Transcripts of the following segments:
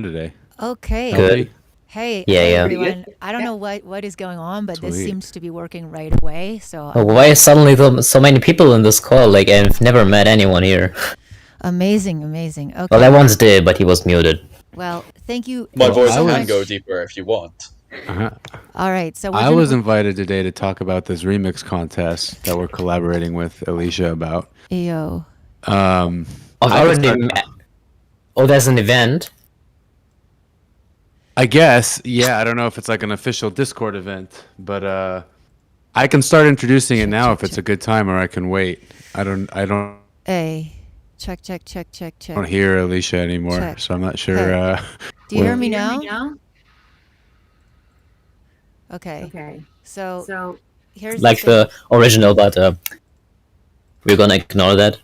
today? Okay. Healthy? Hey, Yeah, hey yeah. everyone. I don't know what is going on, but this Sweet. seems to be working right away. So Why is suddenly so many people in this call? Like, I've never met anyone here. amazing, amazing. Well, I Okay. once did, but he was muted. Well, thank you. My Thank you voice so can much. go deeper if you want. Uh-huh. All right. So we're I gonna, was invited today to talk about this remix contest that we're collaborating with Alicia about. Ayo. Um, I've I can already start- met. Oh, there's an event. I guess, yeah. I don't know if it's like an official Discord event, but I can start introducing it now if it's a good time, or I can wait. I don't Hey. Check. hear Alicia anymore, Check. so I'm not sure. Hey. Do you hear Well- me now? Okay. So here's Like the the original, but we're gonna ignore that.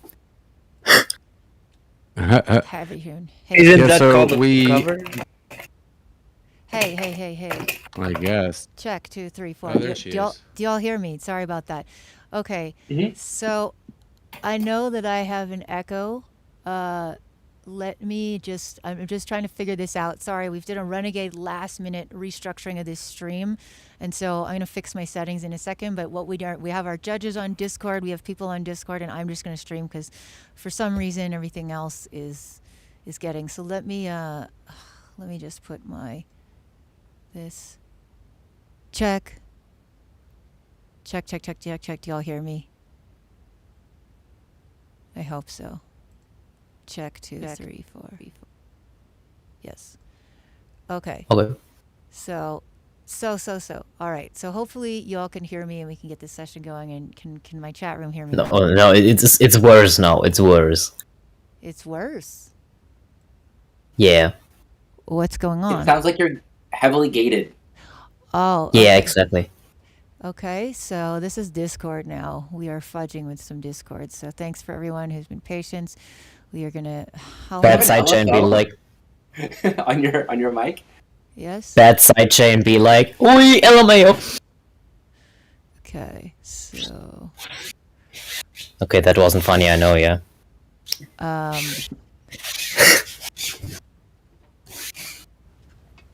thing. Heavy tune. Hey. Isn't Yeah, that so called a we- cover? Hey. I guess. Check 2, 3, 4. Oh, there she is. Do y'all hear me? Sorry about that. Okay. Mhm. So I know that I have an echo. I'm just trying to figure this out. Sorry, we've done a renegade last minute restructuring of this stream. And so I'm going to fix my settings in a second. But what we have our judges on Discord. We have people on Discord, and I'm just going to stream because for some reason everything else is getting. So let me just put this. Check. Do y'all hear me? I hope so. Check 2, 3, 4. Yes. Okay. Okay. So. All right. So hopefully y'all can hear me and we can get this session going. And can my chat room hear me? No, it's worse now. It's worse. It's worse. Yeah. What's going It on? sounds like you're heavily gated. Oh. Yeah, okay. exactly. Okay, so this is Discord now. We are fudging with some Discord. So thanks for everyone who's been patient. We are gonna. How Bad long- sidechain be like. on your mic. Yes. Bad sidechain be like. Oi, LMAO. Okay, so Okay, that wasn't funny. I know. Yeah.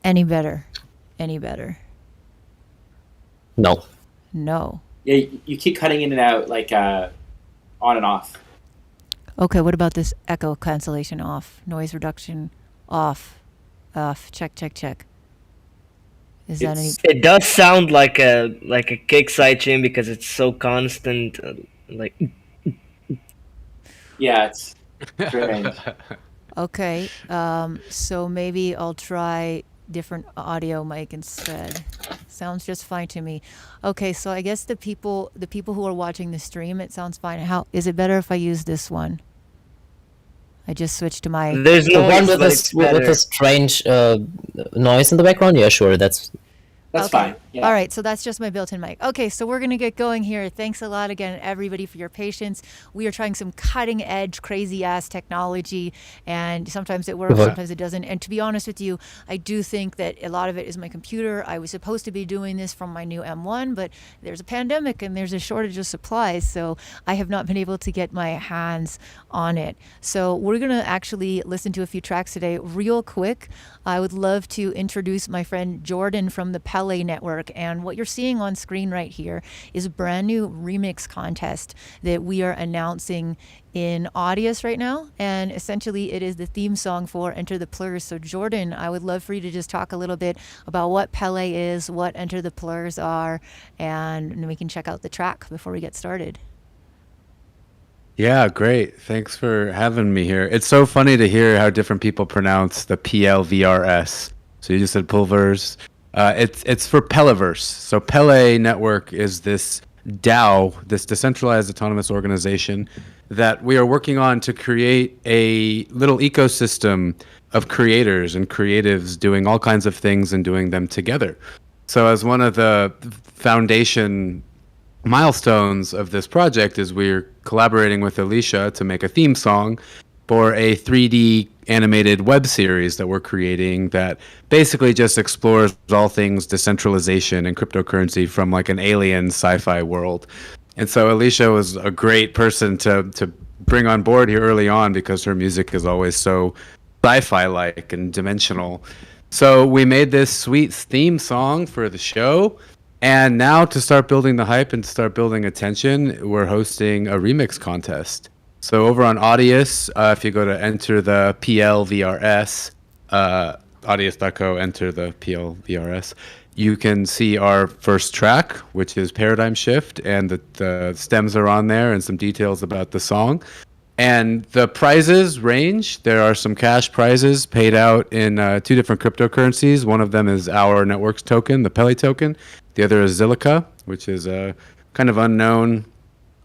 any better? No. No. Yeah, you keep cutting in and out like on and off. Okay, what about this echo cancellation off? Noise reduction off. Check. Is that any? It does sound like a kick sidechain because it's so constant. Like Yeah, it's strange. Okay, so maybe I'll try different audio mic instead. Sounds just fine to me. Okay, so I guess the people who are watching the stream, it sounds fine. How is it better if I use this one? I just switched to my. there's The no one with a strange noise in the background. Yeah, sure. That's That's Okay. fine. Yeah. All right, so that's just my built-in mic. Okay, so we're gonna get going here. Thanks a lot again, everybody, for your patience. We are trying some cutting-edge, crazy-ass technology, and sometimes it works, Uh-huh. sometimes it doesn't. And to be honest with you, I do think that a lot of it is my computer. I was supposed to be doing this from my new M1, but there's a pandemic and there's a shortage of supplies, so I have not been able to get my hands on it. So we're gonna actually listen to a few tracks today, real quick. I would love to introduce my friend Jordan from the Pele Network. And what you're seeing on screen right here is a brand new remix contest that we are announcing in Audius right now. And essentially, it is the theme song for Enter the Plurs. So, Jordan, I would love for you to just talk a little bit about what Pele is, what Enter the Plurs are, and then we can check out the track before we get started. Yeah, great. Thanks for having me here. It's so funny to hear how different people pronounce the PLVRS. So you just said Pulvers. It's for Peleverse. So Pele Network is this DAO, this decentralized autonomous organization that we are working on to create a little ecosystem of creators and creatives doing all kinds of things and doing them together. So as one of the foundation milestones of this project is we're collaborating with Alicia to make a theme song for a 3D animated web series that we're creating that basically just explores all things decentralization and cryptocurrency from like an alien sci-fi world. And so Alicia was a great person to bring on board here early on because her music is always so sci-fi like and dimensional. So we made this sweet theme song for the show, and now to start building the hype and to start building attention, we're hosting a remix contest. So over on Audius, if you go to enter the PLVRS, audius.co, enter the PLVRS, you can see our first track, which is Paradigm Shift, and the stems are on there and some details about the song. And the prizes range. There are some cash prizes paid out in 2 different cryptocurrencies. One of them is our network's token, the Pele token. The other is Zilliqa, which is a kind of unknown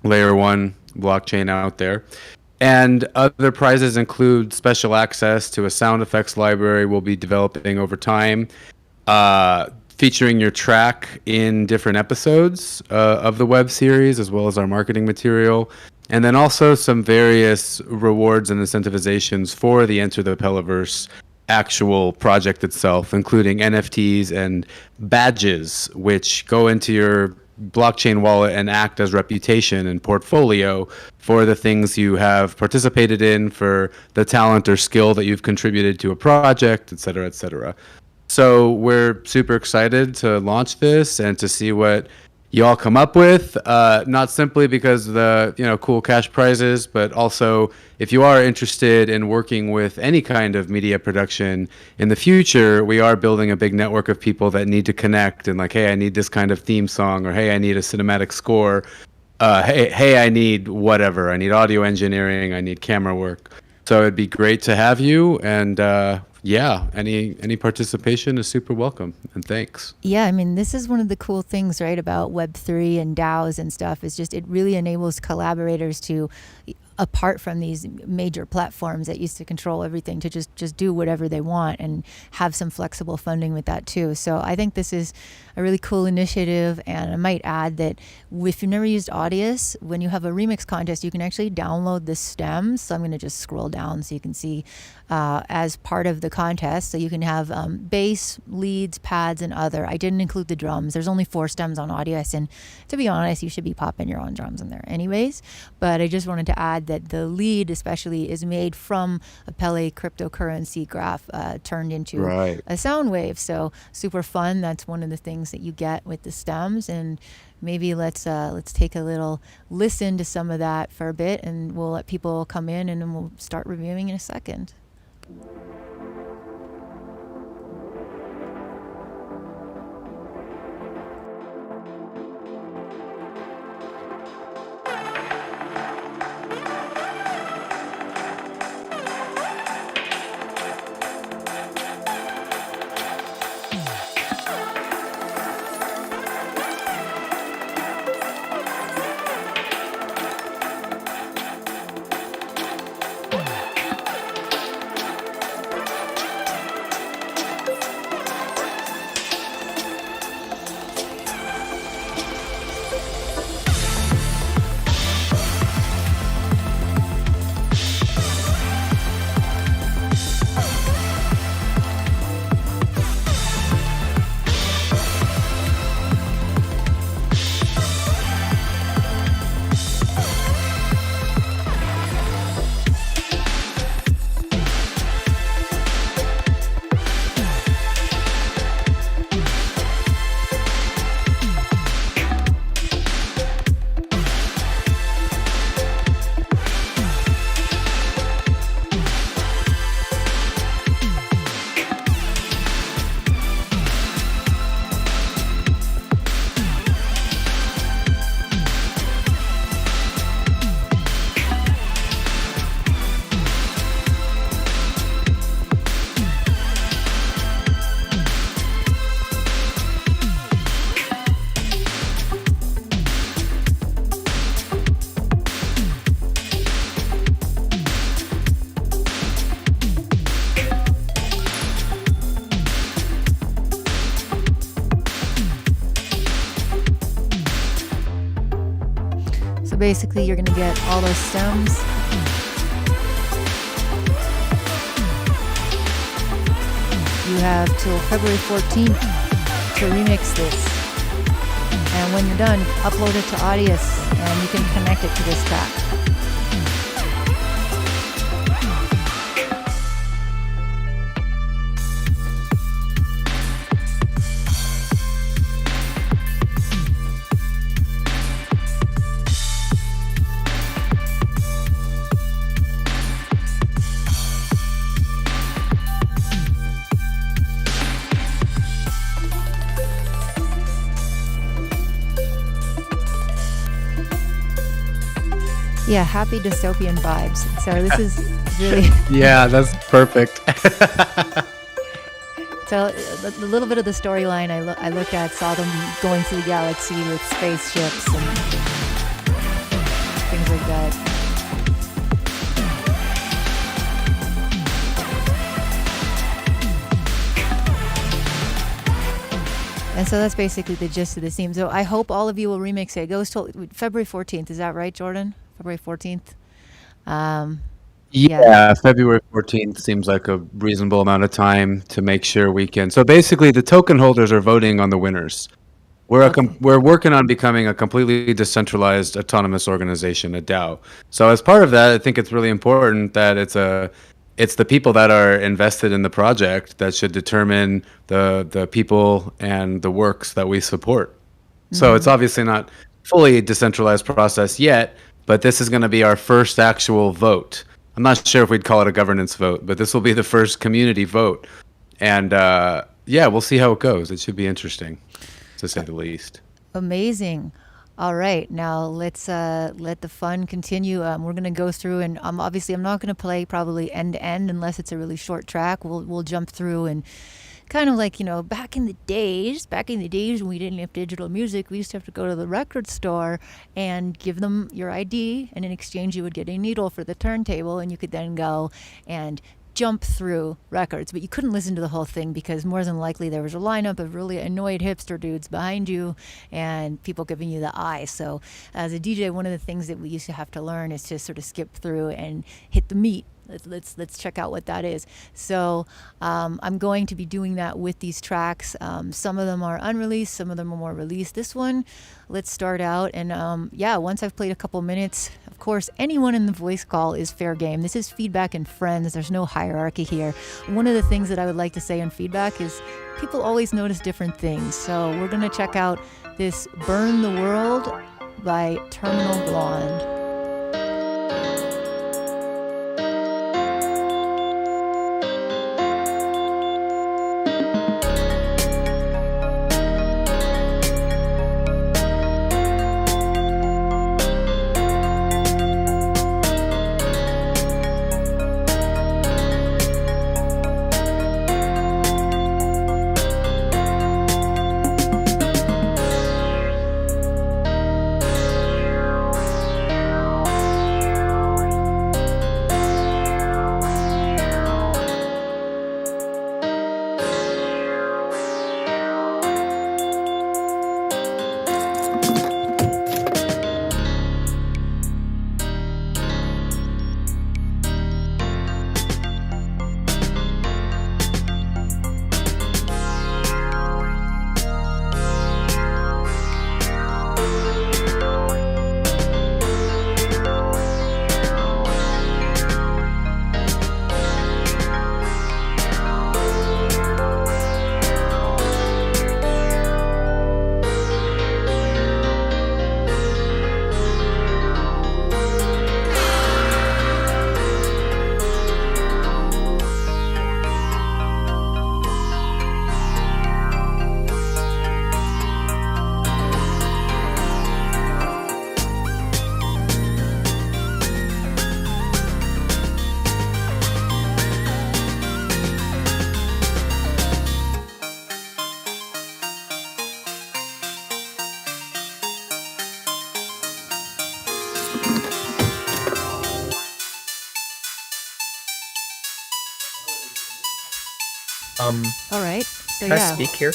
layer 1 blockchain out there. And other prizes include special access to a sound effects library we'll be developing over time, featuring your track in different episodes of the web series, as well as our marketing material. And then also some various rewards and incentivizations for the Enter the Peliverse actual project itself, including NFTs and badges, which go into your blockchain wallet and act as reputation and portfolio for the things you have participated in, for the talent or skill that you've contributed to a project, et cetera, et cetera. So we're super excited to launch this and to see what y'all come up with, not simply because of the cool cash prizes, but also if you are interested in working with any kind of media production in the future, we are building a big network of people that need to connect and like, hey, I need this kind of theme song, or hey, I need a cinematic score, hey, I need whatever, I need audio engineering, I need camera work. So it'd be great to have you, and yeah, any participation is super welcome, and thanks. Yeah, I mean, this is one of the cool things, right, about Web3 and DAOs and stuff, is just it really enables collaborators to, apart from these major platforms that used to control everything, to just do whatever they want and have some flexible funding with that too. So I think this is a really cool initiative, and I might add that if you've never used Audius, when you have a remix contest, you can actually download the stems. So I'm going to just scroll down so you can see as part of the contest. So you can have bass, leads, pads, and other. I didn't include the drums. There's only 4 stems on Audius, and to be honest, you should be popping your own drums in there anyways. But I just wanted to add that the lead especially is made from a Pele cryptocurrency graph turned into a sound wave. So super fun. That's one of the things that you get with the stems. And maybe let's take a little listen to some of that for a bit, and we'll let people come in and then we'll start reviewing in a second. Basically, you're going to get all those stems. You have till February 14th to remix this. And when you're done, upload it to Audius and you can connect it to this track. Yeah, happy dystopian vibes. So this is really Yeah, that's perfect. so a little bit of the storyline I looked at, saw them going through the galaxy with spaceships and things like that. And so that's basically the gist of the theme. So I hope all of you will remix it. It goes till February 14th. Is that right, Jordan? February 14th? Yeah, February 14th seems like a reasonable amount of time to make sure we can. So basically, the token holders are voting on the winners. We're working on becoming a completely decentralized autonomous organization, a DAO. So as part of that, I think it's really important that it's the people that are invested in the project that should determine the people and the works that we support. So it's obviously not fully decentralized process yet, but this is going to be our first actual vote. I'm not sure if we'd call it a governance vote, but this will be the first community vote. And yeah, we'll see how it goes. It should be interesting, to say the least. Amazing. All right, now let's let the fun continue. We're gonna go through, and obviously I'm not gonna play probably end to end unless it's a really short track. We'll jump through and kind of like, you know, back in the days when we didn't have digital music, we used to have to go to the record store and give them your ID, and in exchange you would get a needle for the turntable, and you could then go and jump through records, but you couldn't listen to the whole thing because more than likely there was a lineup of really annoyed hipster dudes behind you and people giving you the eye. So as a DJ, one of the things that we used to have to learn is to sort of skip through and hit the meat. Let's check out what that is. So I'm going to be doing that with these tracks. Some of them are unreleased, some of them are more released. This one, let's start out. And yeah, once I've played a couple minutes, of course, anyone in the voice call is fair game. This is feedback and friends. There's no hierarchy here. One of the things that I would like to say in feedback is people always notice different things. So we're going to check out this Burn the World by Terminal Blonde. All right. So Can I yeah. speak here?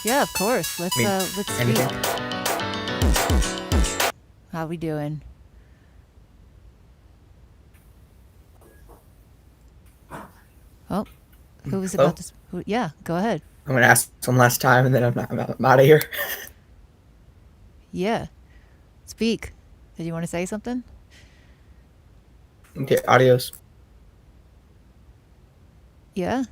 Yeah, of course. Let's speak. anything? How we doing? Oh, who was Hello? about to? Yeah, go ahead. I'm gonna ask one last time, and then I'm out of here. Yeah, speak. Did you want to say something? Okay, adios. Yeah.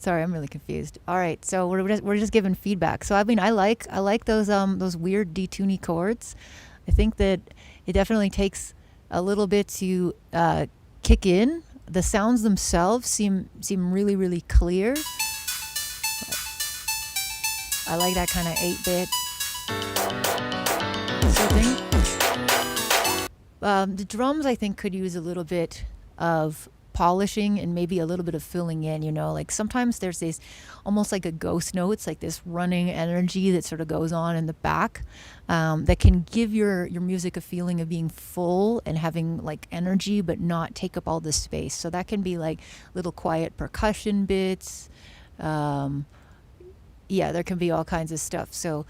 Sorry, I'm really confused. All right, so we're just giving feedback. So I mean, I like those weird detuney chords. I think that it definitely takes a little bit to kick in. The sounds themselves seem really, really clear. I like that kind of 8-bit sort of thing. The drums, I think, could use a little bit of polishing and maybe a little bit of filling in, like sometimes there's this almost like a ghost notes, like this running energy that sort of goes on in the back, that can give your music a feeling of being full and having like energy but not take up all the space. So that can be like little quiet percussion bits. Yeah, there can be all kinds of stuff. So,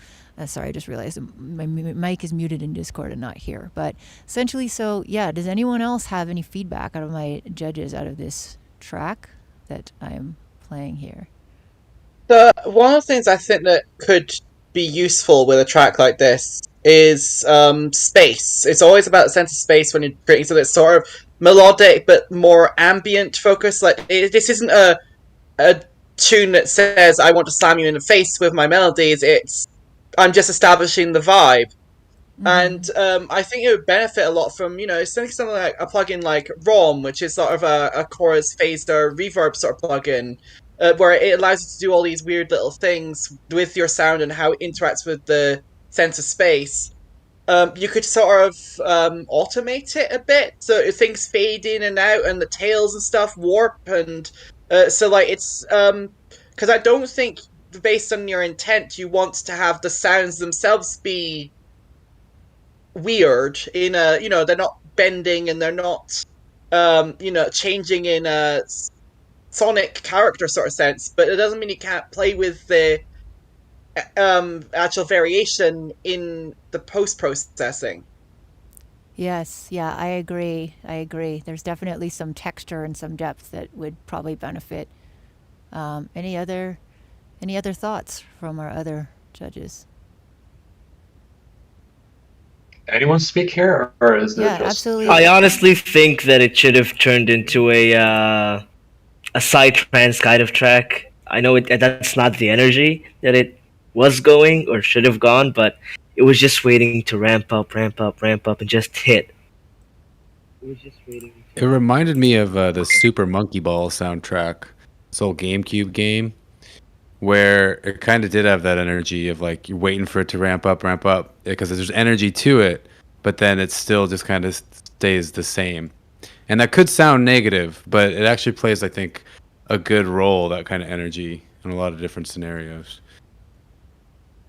sorry, I just realized my mic is muted in Discord and not here. But essentially, so yeah, does anyone else have any feedback out of my judges out of this track that I'm playing here? One of the things I think that could be useful with a track like this is space. It's always about the sense of space when you're creating something that's sort of melodic but more ambient focused. Like this isn't a tune that says I want to slam you in the face with my melodies. I'm just establishing the vibe. And I think it would benefit a lot from, something like a plugin like ROM, which is sort of a chorus phaser reverb sort of plugin, where it allows you to do all these weird little things with your sound and how it interacts with the sense of space. You could sort of automate it a bit, so things fade in and out, and the tails and stuff warp, and so like it's because I don't think, based on your intent, you want to have the sounds themselves be weird in a, they're not bending and they're not changing in a sonic character sort of sense, but it doesn't mean you can't play with the actual variation in the post-processing. Yes, yeah, I agree. There's definitely some texture and some depth that would probably benefit. Any other thoughts from our other judges? Anyone speak here, or is there Yeah, just... absolutely. I honestly think that it should have turned into a psytrance kind of track. I know that's not the energy that it was going or should have gone, but it was just waiting to ramp up, and just hit. It was just waiting. It reminded me of the Super Monkey Ball soundtrack, this old GameCube game, where it kind of did have that energy of like you're waiting for it to ramp up, because there's energy to it, but then it still just kind of stays the same. And that could sound negative, but it actually plays, I think, a good role, that kind of energy, in a lot of different scenarios.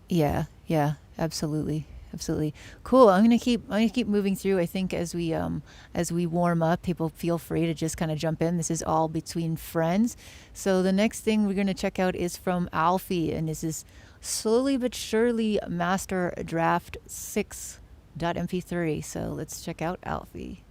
Yeah, absolutely. Cool. I'm gonna keep moving through. I think as we warm up, people feel free to just kind of jump in. This is all between friends. So the next thing we're gonna check out is from Alfie, and this is Slowly But Surely Master Draft 6.mp3. So let's check out Alfie.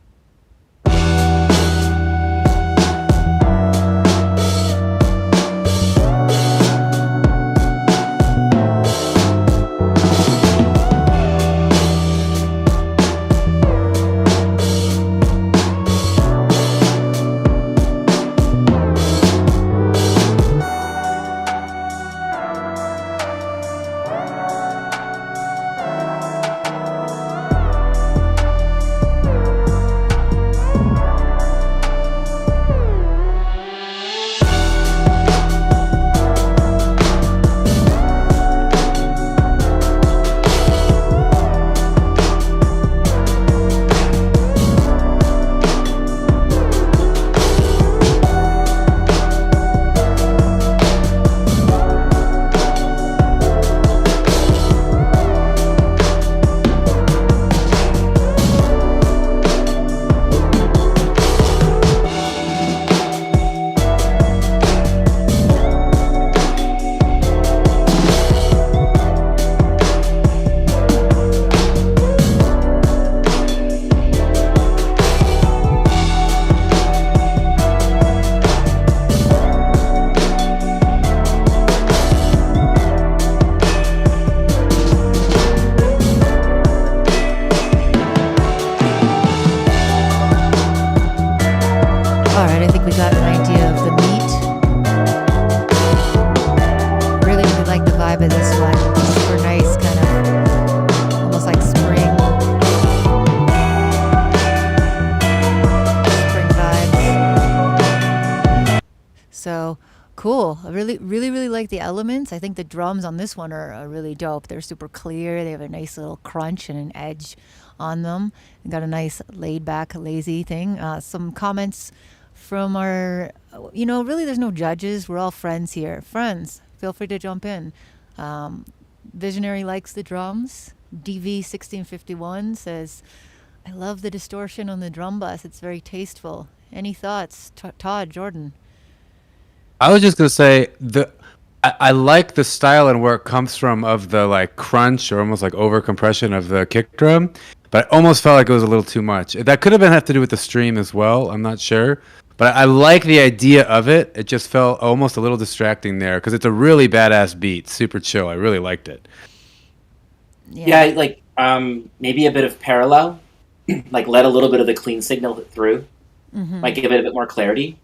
Cool. I really like the elements. I think the drums on this one are really dope. They're super clear. They have a nice little crunch and an edge on them. We got a nice laid back, lazy thing. Some comments from our, really there's no judges. We're all friends here. Friends, feel free to jump in. Visionary likes the drums. DV1651 says, I love the distortion on the drum bus. It's very tasteful. Any thoughts? Todd, Jordan? I was just gonna say I like the style and where it comes from of the like crunch or almost like over compression of the kick drum, but I almost felt like it was a little too much. That could have to do with the stream as well. I'm not sure, but I like the idea of it. It just felt almost a little distracting there because it's a really badass beat, super chill. I really liked it. Yeah, like maybe a bit of parallel, like let a little bit of the clean signal through, might give it a bit more clarity.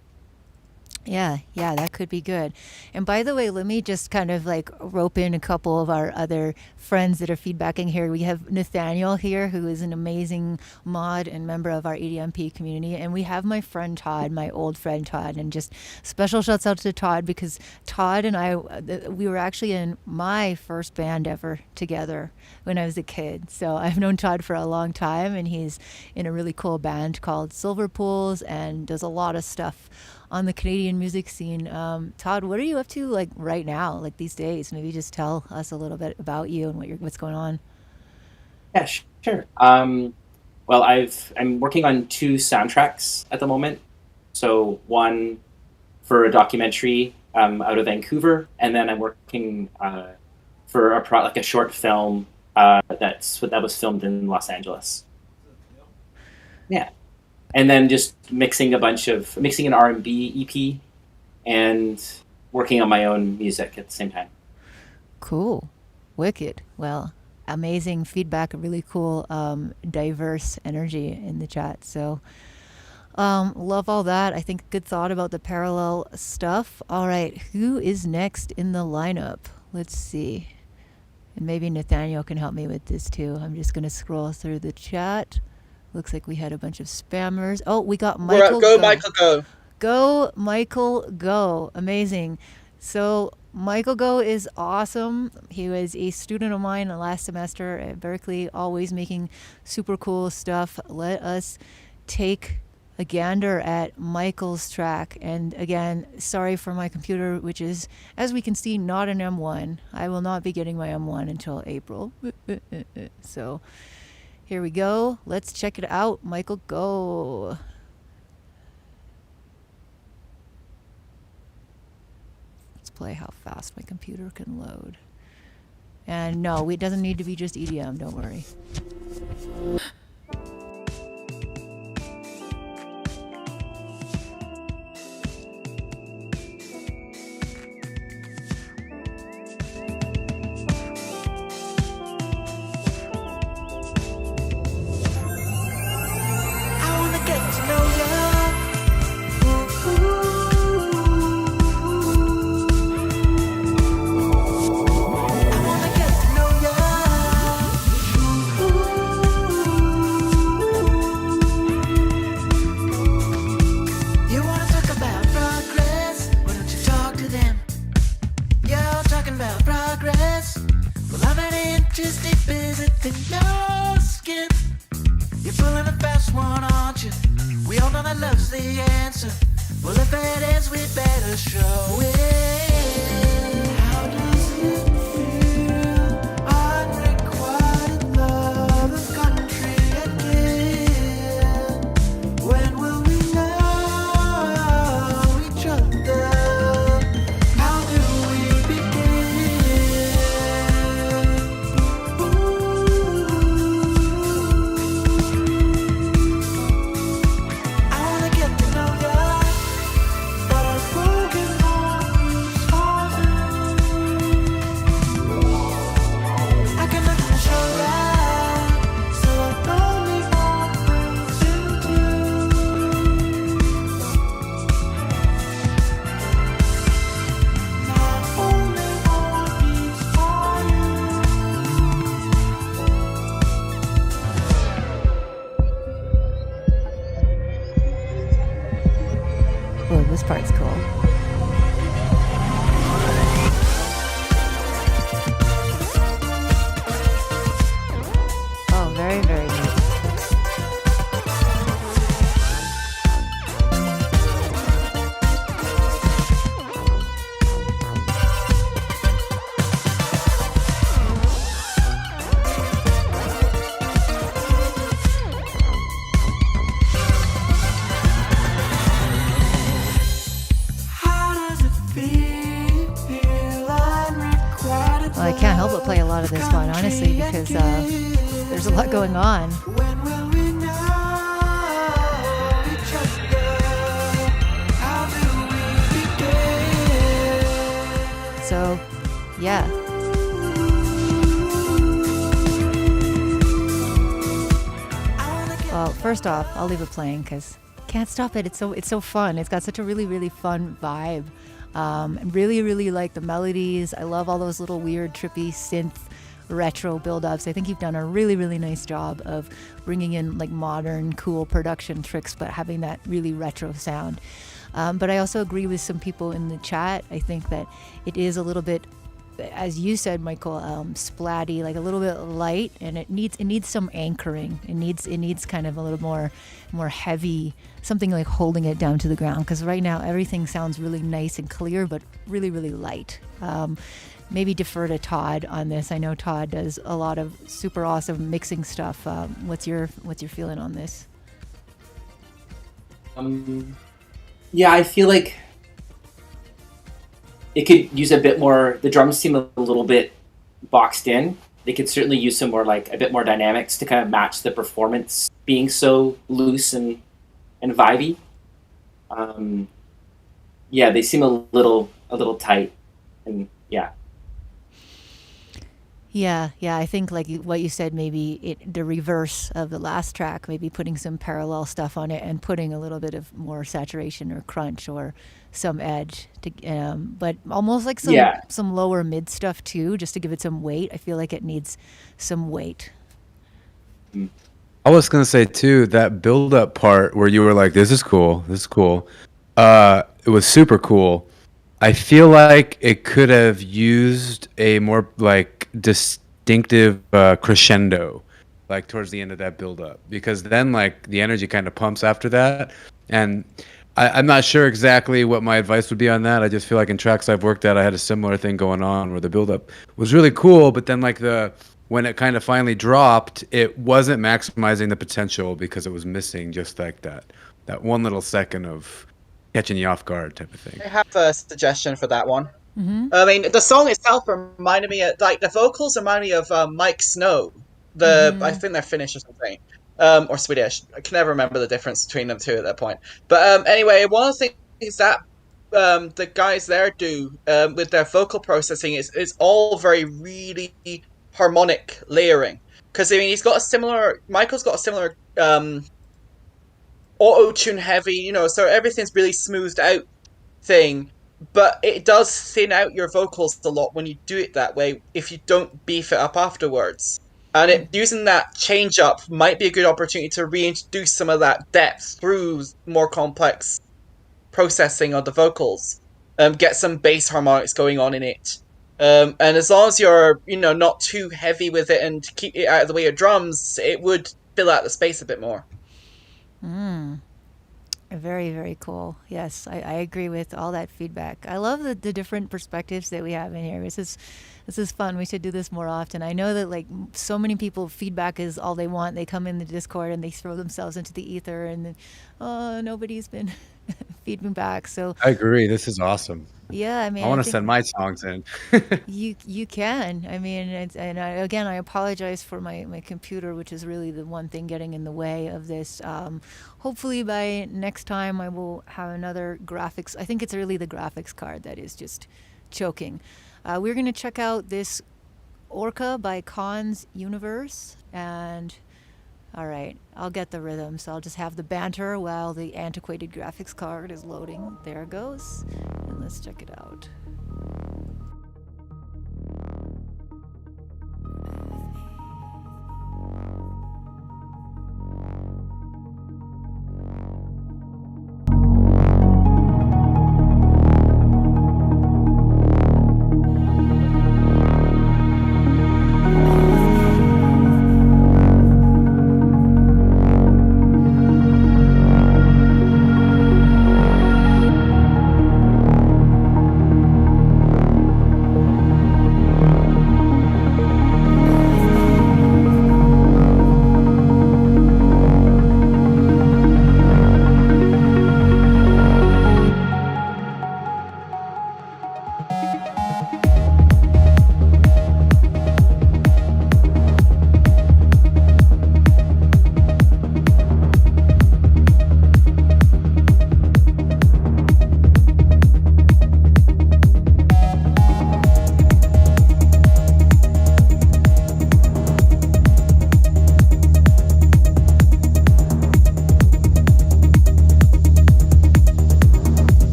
Yeah, that could be good. And by the way, let me just kind of like rope in a couple of our other friends that are feedbacking here. We have Nathaniel here, who is an amazing mod and member of our EDMP community. And we have my friend Todd, my old friend Todd. And just special shouts out to Todd because Todd and I, we were actually in my first band ever together when I was a kid. So I've known Todd for a long time, and he's in a really cool band called Silver Pools and does a lot of stuff on the Canadian music scene. Todd, what are you up to like right now, like these days? Maybe just tell us a little bit about you and what's going on. Yeah, sure. Well, I'm working on 2 soundtracks at the moment. So one for a documentary out of Vancouver, and then I'm working for a short film that was filmed in Los Angeles. Yeah. And then just mixing an R&B EP and working on my own music at the same time. Cool. Wicked. Well, amazing feedback, really cool, diverse energy in the chat. So love all that. I think good thought about the parallel stuff. All right. Who is next in the lineup? Let's see. And maybe Nathaniel can help me with this too. I'm just going to scroll through the chat. Looks like we had a bunch of spammers. Oh, we got Michael. Go, Michael, go. Go, Michael, go. Amazing. So Michael Go is awesome. He was a student of mine last semester at Berkeley, always making super cool stuff. Let us take a gander at Michael's track. And again, sorry for my computer, which is, as we can see, not an M1. I will not be getting my M1 until April. So here we go. Let's check it out. Michael, go. Let's play how fast my computer can load. And no, it doesn't need to be just EDM, don't worry. Well, I can't help but play a lot of this one, honestly, because there's a lot going on. So, yeah. Well, first off, I'll leave it playing because can't stop it. It's so fun. It's got such a really, really fun vibe. Really like the melodies. I love all those little weird, trippy synth retro build-ups. I think you've done a really, really nice job of bringing in like modern, cool production tricks, but having that really retro sound. But I also agree with some people in the chat. I think that it is a little bit, as you said, Michael, splatty, like a little bit light, and it needs some anchoring. It needs kind of a little more heavy, something like holding it down to the ground. Because right now everything sounds really nice and clear, but really, really light. Maybe defer to Todd on this. I know Todd does a lot of super awesome mixing stuff. What's your feeling on this? Yeah, I feel like it could use a bit more. The drums seem a little bit boxed in. They could certainly use some more, like a bit more dynamics to kind of match the performance being so loose and vibey. Yeah, they seem a little tight, and yeah. Yeah, I think like what you said, maybe the reverse of the last track, maybe putting some parallel stuff on it and putting a little bit of more saturation or crunch or some edge, but almost like some lower mid stuff too, just to give it some weight. I feel like it needs some weight. I was gonna say too, that build-up part where you were like, "This is cool, it was super cool." I feel like it could have used a more like distinctive crescendo, like towards the end of that build-up, because then like the energy kind of pumps after that, and I'm not sure exactly what my advice would be on that. I just feel like in tracks I've worked at, I had a similar thing going on where the build-up was really cool, but then like when it kind of finally dropped, it wasn't maximizing the potential because it was missing just like that one little second of catching you off guard type of thing. I have a suggestion for that one. Mm-hmm. I mean, the song itself reminded me of, like, the vocals reminded me of Mike Snow. I think they're Finnish or something. Or Swedish. I can never remember the difference between them two at that point. But anyway, one of the things that the guys there do with their vocal processing is all very really harmonic layering. Because, I mean, Michael's got a similar auto-tune heavy, so everything's really smoothed out thing, but it does thin out your vocals a lot when you do it that way if you don't beef it up afterwards. And using that change up might be a good opportunity to reintroduce some of that depth through more complex processing of the vocals. Get some bass harmonics going on in it. And as long as you're, not too heavy with it and keep it out of the way of drums, it would fill out the space a bit more. Very, very cool. Yes, I agree with all that feedback. I love the different perspectives that we have in here. This is fun. We should do this more often. I know that like so many people, feedback is all they want. They come in the Discord and they throw themselves into the ether, and then nobody's been feeding back. So I agree. This is awesome. Yeah, I mean, I want to send my songs in. You can. I mean, again, I apologize for my computer, which is really the one thing getting in the way of this. Hopefully by next time I will have another graphics. I think it's really the graphics card that is just choking. We're going to check out this Orca by Khan's Universe. And all right, I'll get the rhythm. So I'll just have the banter while the antiquated graphics card is loading. There it goes. And let's check it out.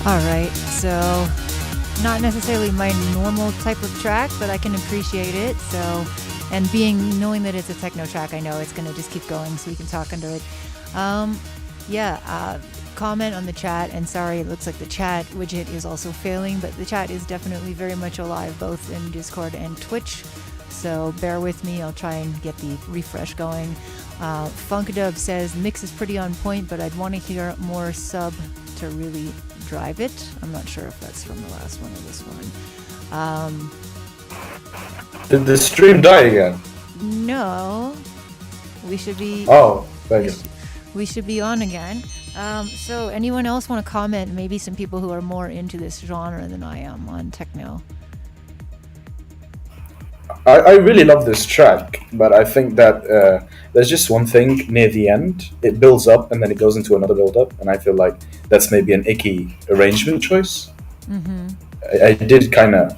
All right, so not necessarily my normal type of track, but I can appreciate it. So, and knowing that it's a techno track, I know it's gonna just keep going, so we can talk under it. Comment on the chat, and sorry, it looks like the chat widget is also failing, but the chat is definitely very much alive, both in Discord and Twitch. So bear with me. I'll try and get the refresh going. Funkadub says mix is pretty on point, but I'd want to hear more sub to really drive it. I'm not sure if that's from the last one or this one. Did the stream die again? No, we should be. Oh, thank you. We should be on again. So anyone else want to comment? Maybe some people who are more into this genre than I am on techno. I really love this track, but I think that there's just one thing near the end. It builds up and then it goes into another build up, and I feel like that's maybe an icky arrangement choice. Mm-hmm. I did kind of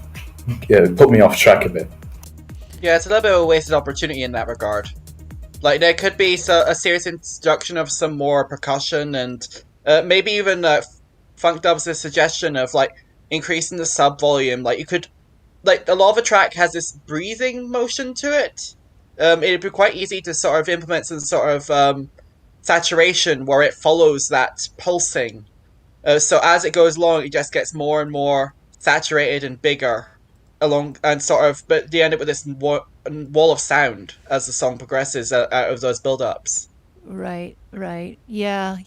put me off track a bit. Yeah, it's a little bit of a wasted opportunity in that regard. Like, there could be a serious introduction of some more percussion, and maybe even Funk Dub's suggestion of, like, increasing the sub volume. Like, you could... Like, a lot of the track has this breathing motion to it. It'd be quite easy to sort of implement some sort of saturation where it follows that pulsing. So as it goes along, it just gets more and more saturated and bigger. But they end up with this wall of sound as the song progresses out of those build-ups. Right. Yeah.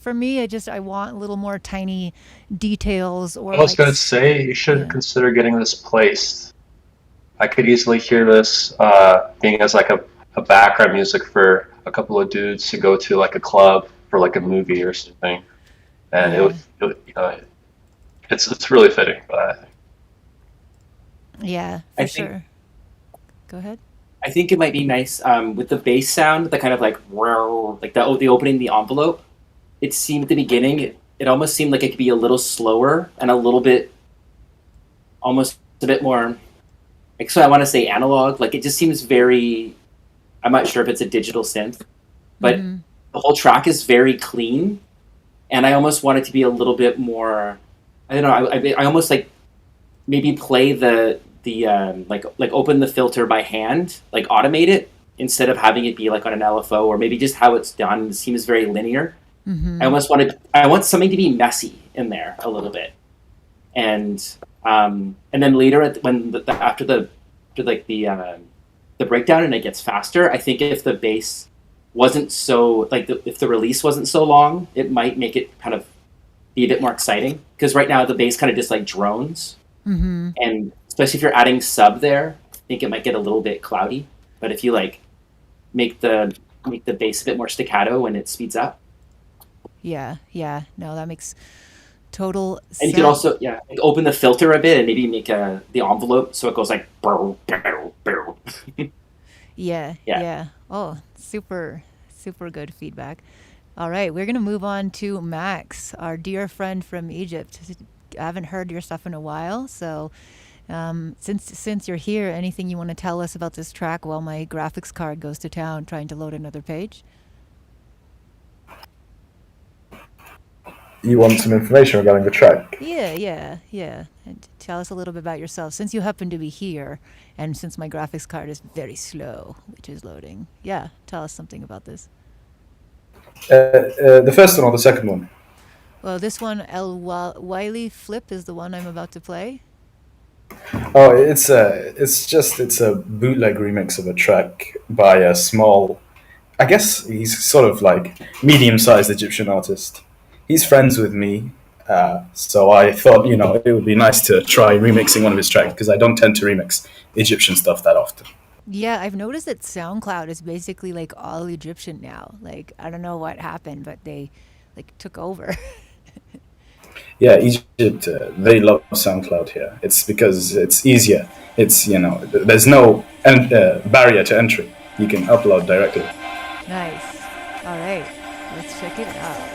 For me, I want a little more tiny details. Or I was going to say, you should consider getting this placed. I could easily hear this being as like a background music for a couple of dudes to go to like a club for like a movie or something. And it's really fitting for that, I think. Yeah, for sure. Go ahead. I think it might be nice with the bass sound, the kind of like the opening the envelope. It seemed at the beginning, it almost seemed like it could be a little slower and a little bit, almost a bit more. So I want to say analog. Like it just seems very. I'm not sure if it's a digital synth, but the whole track is very clean, and I almost want it to be a little bit more. I don't know. I almost like maybe play the like open the filter by hand, like automate it instead of having it be like on an LFO, or maybe just how it's done. It seems very linear. Mm-hmm. I want something to be messy in there a little bit, and then later after the breakdown and it gets faster, I think if the bass wasn't so if the release wasn't so long, it might make it kind of be a bit more exciting, because right now the bass kind of just like drones. Mm-hmm. And especially if you're adding sub there, I think it might get a little bit cloudy. But if you like make the bass a bit more staccato when it speeds up. Yeah. No, that makes total sense. And you can also like open the filter a bit and maybe make the envelope so it goes like burr, burr, burr. Yeah. Oh, super good feedback. All right, we're gonna move on to Max, our dear friend from Egypt. I haven't heard your stuff in a while, so since you're here, anything you want to tell us about this track while my graphics card goes to town trying to load another page? You want some information regarding the track? Yeah. And tell us a little bit about yourself, since you happen to be here, and since my graphics card is very slow, which is loading. Yeah, tell us something about this. The first one or the second one? Well, this one, El Wiley Flip, is the one I'm about to play. Oh, it's a bootleg remix of a track by a small, I guess he's sort of like medium-sized Egyptian artist. He's friends with me, so I thought, it would be nice to try remixing one of his tracks, because I don't tend to remix Egyptian stuff that often. Yeah, I've noticed that SoundCloud is basically like all Egyptian now. Like, I don't know what happened, but they took over. Yeah, Egypt, they love SoundCloud here. It's because it's easier. It's, there's no barrier to entry. You can upload directly. Nice. All right, let's check it out.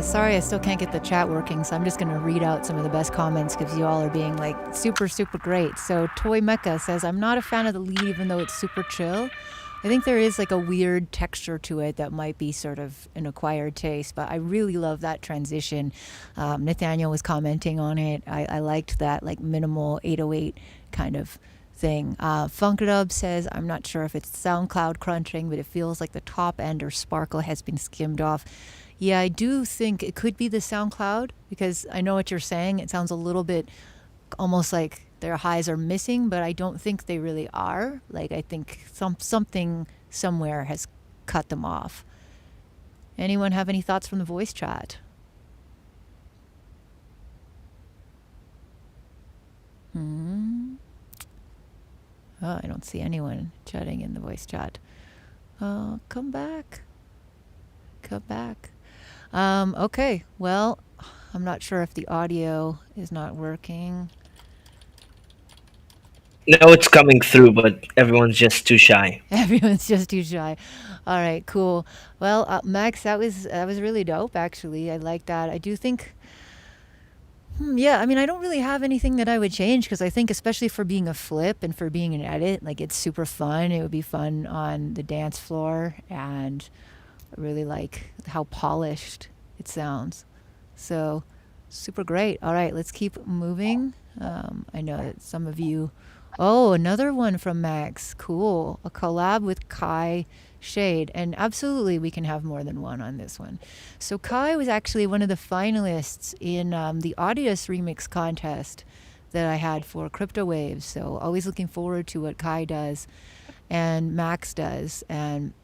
Sorry, I still can't get the chat working, so I'm just going to read out some of the best comments because you all are being like super, super great. So Toy Mecha says, I'm not a fan of the lead even though it's super chill. I think there is like a weird texture to it that might be sort of an acquired taste, but I really love that transition. Nathaniel was commenting on it. I liked that like minimal 808 kind of thing. Funkadub says, I'm not sure if it's SoundCloud crunching, but it feels like the top end or sparkle has been skimmed off. Yeah, I do think it could be the SoundCloud because I know what you're saying. It sounds a little bit almost like their highs are missing, but I don't think they really are. Like I think something somewhere has cut them off. Anyone have any thoughts from the voice chat? Oh, I don't see anyone chatting in the voice chat. Come back. Come back. Okay, well, I'm not sure if the audio is not working. No, it's coming through, but everyone's just too shy. Everyone's just too shy. All right, cool. Well, Max, that was really dope. Actually, I like that. I do think. Yeah, I mean, I don't really have anything that I would change because I think, especially for being a flip and for being an edit, like it's super fun. It would be fun on the dance floor, and I really like how polished it sounds. So, super great. All right, let's keep moving. I know that some of you. Oh, another one from Max. Cool. A collab with Kai Shade. And absolutely, we can have more than one on this one. So, Kai was actually one of the finalists in the Audius remix contest that I had for Crypto Waves. So, always looking forward to what Kai does and Max does. And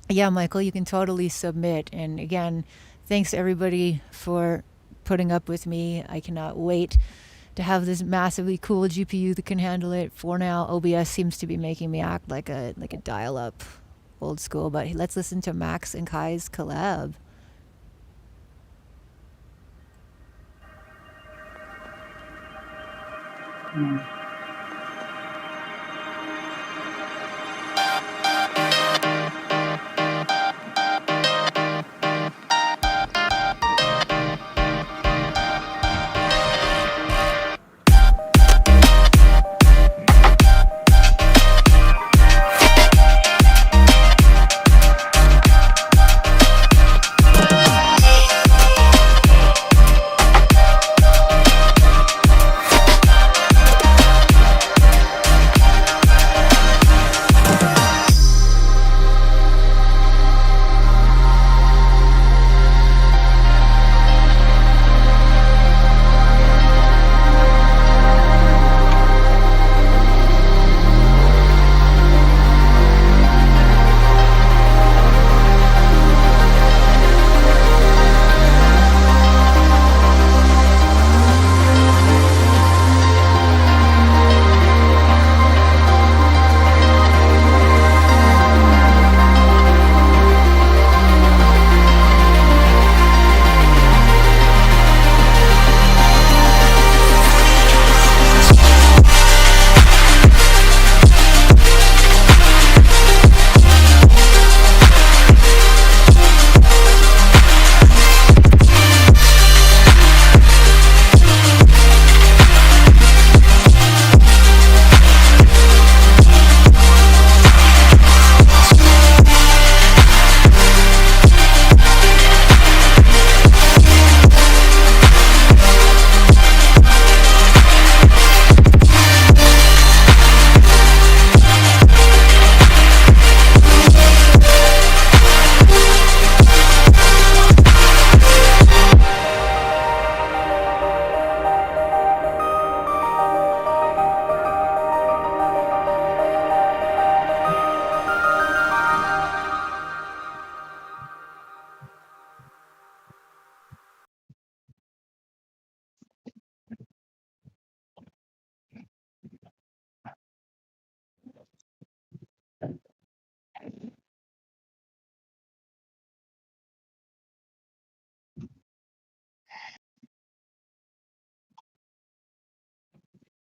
yeah, Michael, you can totally submit. And again, thanks everybody for putting up with me. I cannot wait to have this massively cool GPU that can handle it. For now, OBS seems to be making me act like a dial-up old school. But let's listen to Max and Kai's collab.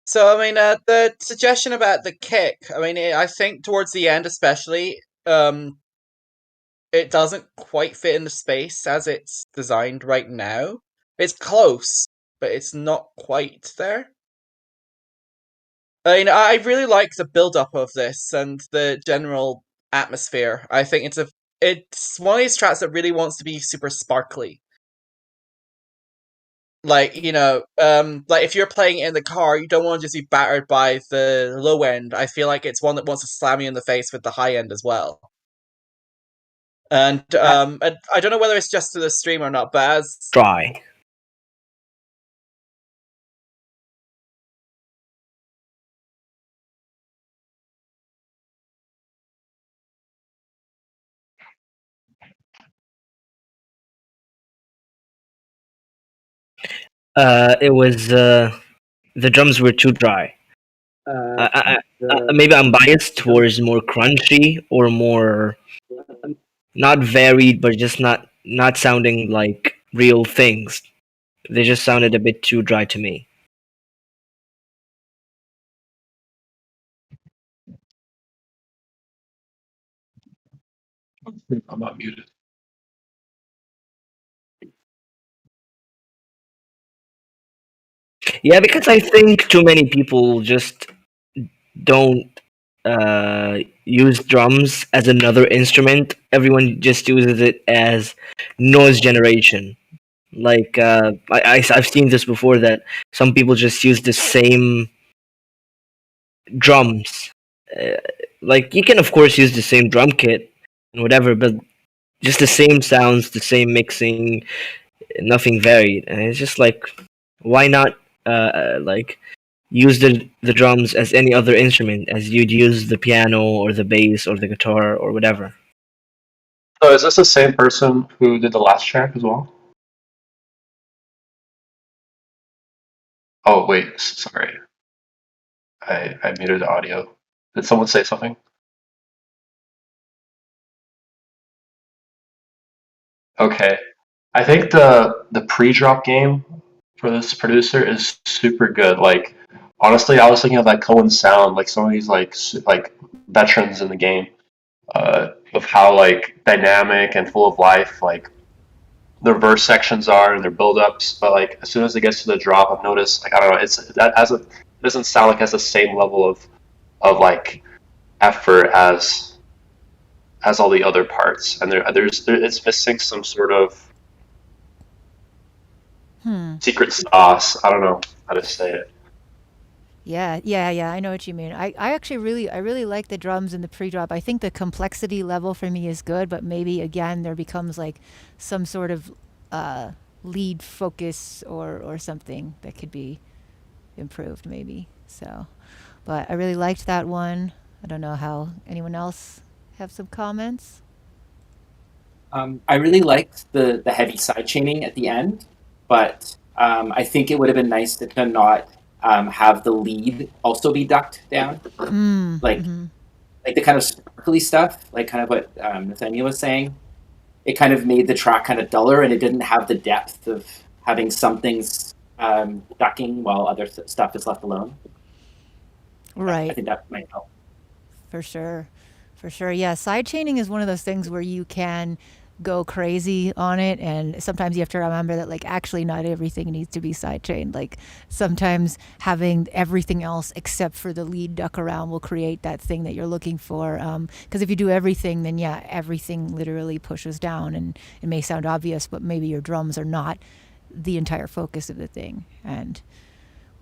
So, I mean, the suggestion about the kick, I mean, I think towards the end especially, it doesn't quite fit in the space as it's designed right now. It's close, but it's not quite there. I mean, I really like the build-up of this and the general atmosphere. I think it's one of these tracks that really wants to be super sparkly. Like, like if you're playing it in the car, you don't want to just be battered by the low end. I feel like it's one that wants to slam you in the face with the high end as well. And I don't know whether it's just to the stream or not, but as Dry. It was the drums were too dry. Maybe I'm biased towards more crunchy or more not varied, but just not sounding like real things. They just sounded a bit too dry to me. I'm not muted. Yeah, because I think too many people just don't use drums as another instrument. Everyone just uses it as noise generation. Like I've seen this before, that some people just use the same drums. Like you can of course use the same drum kit and whatever, but just the same sounds, the same mixing, nothing varied. And it's just like, why not like use the drums as any other instrument, as you'd use the piano or the bass or the guitar or whatever. So is this the same person who did the last track as well? Oh wait, sorry. I muted the audio. Did someone say something? Okay. I think the pre-drop game for this producer is super good. Like honestly, I was thinking of that Cohen sound, like some of these like veterans in the game, of how like dynamic and full of life like their verse sections are and their build-ups. But like as soon as it gets to the drop, I've noticed like I don't know, it doesn't sound like it has the same level of like effort as all the other parts, and it's missing some sort of secret sauce. I don't know how to say it. Yeah. I know what you mean. I actually really like the drums in the pre-drop. I think the complexity level for me is good, but maybe again there becomes like some sort of lead focus or something that could be improved maybe. So, but I really liked that one. I don't know how anyone else have some comments. I really liked the heavy side chaining at the end, but I think it would have been nice to not have the lead also be ducked down, like the kind of sparkly stuff, like kind of what Nathaniel was saying. It kind of made the track kind of duller, and it didn't have the depth of having some things ducking while other stuff is left alone. Right. I think that might help. For sure. Yeah, side chaining is one of those things where you can go crazy on it, and sometimes you have to remember that like actually not everything needs to be side chained. Like sometimes having everything else except for the lead duck around will create that thing that you're looking for, because if you do everything, then yeah, everything literally pushes down, and it may sound obvious, but maybe your drums are not the entire focus of the thing and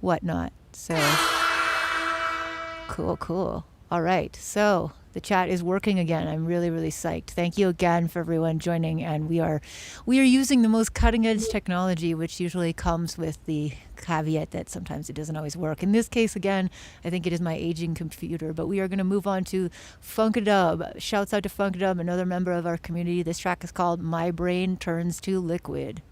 whatnot. So cool. All right, so the chat is working again. I'm really psyched. Thank you again for everyone joining, and we are using the most cutting edge technology, which usually comes with the caveat that sometimes it doesn't always work. In this case, again, I think it is my aging computer, but we are going to move on to Funkadub. Shouts out to Funkadub, another member of our community. This track is called My Brain Turns to Liquid.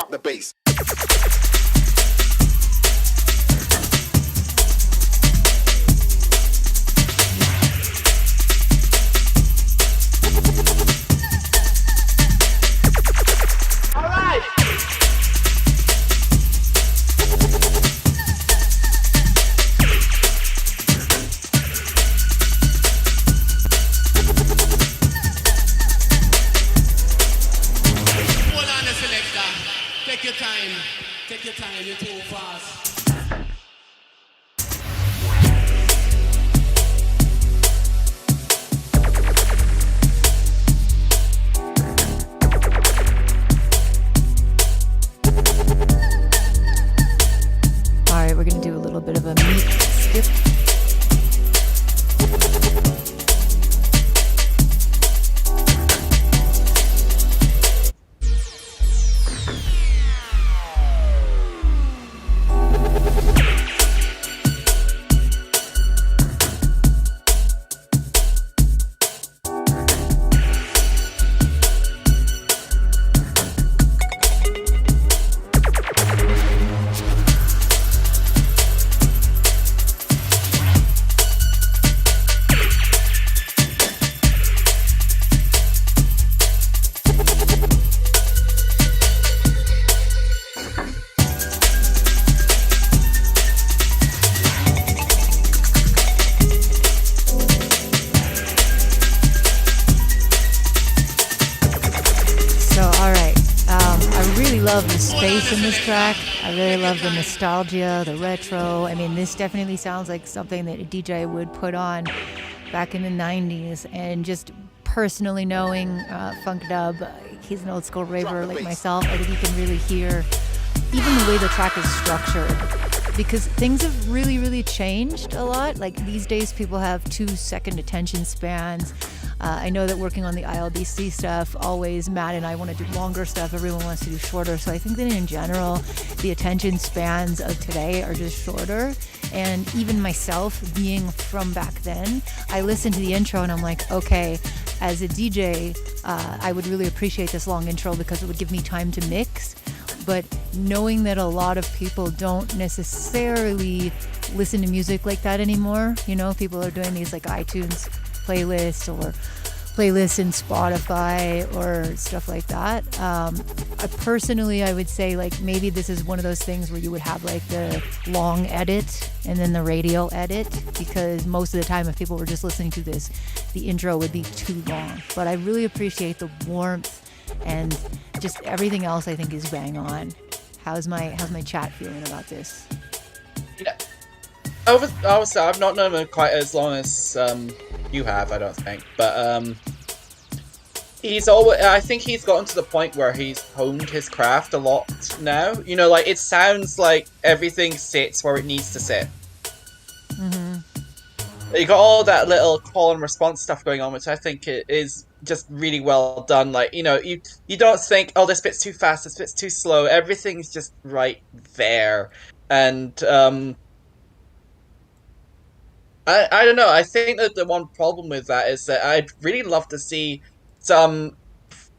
Drop the bass. All right, we're going to do a little bit of a meat skip. Love the space in this track. I really love the nostalgia, the retro. I mean, this definitely sounds like something that a DJ would put on back in the 90s. And just personally knowing Funk Dub, he's an old school raver like myself, I think you can really hear even the way the track is structured. Because things have really, really changed a lot. Like these days, people have 2-second attention spans. I know that working on the ILBC stuff, always Matt and I want to do longer stuff. Everyone wants to do shorter. So I think that in general, the attention spans of today are just shorter. And even myself, being from back then, I listen to the intro and I'm like, okay, as a DJ, I would really appreciate this long intro because it would give me time to mix. But knowing that a lot of people don't necessarily listen to music like that anymore, you know, people are doing these like iTunes playlists or playlists in Spotify or stuff like that. I would say like maybe this is one of those things where you would have like the long edit and then the radio edit, because most of the time if people were just listening to this, the intro would be too long. But I really appreciate the warmth and just everything else I think is bang on. How's my chat feeling about this? Yeah. Obviously, I've not known him quite as long as you have, I don't think. But he's always. I think he's gotten to the point where he's honed his craft a lot now. You know, like it sounds like everything sits where it needs to sit. Mm-hmm. You got all that little call and response stuff going on, which I think it is just really well done. Like, you know, you don't think, oh, this bit's too fast, this bit's too slow. Everything's just right there, and I don't know. I think that the one problem with that is that I'd really love to see some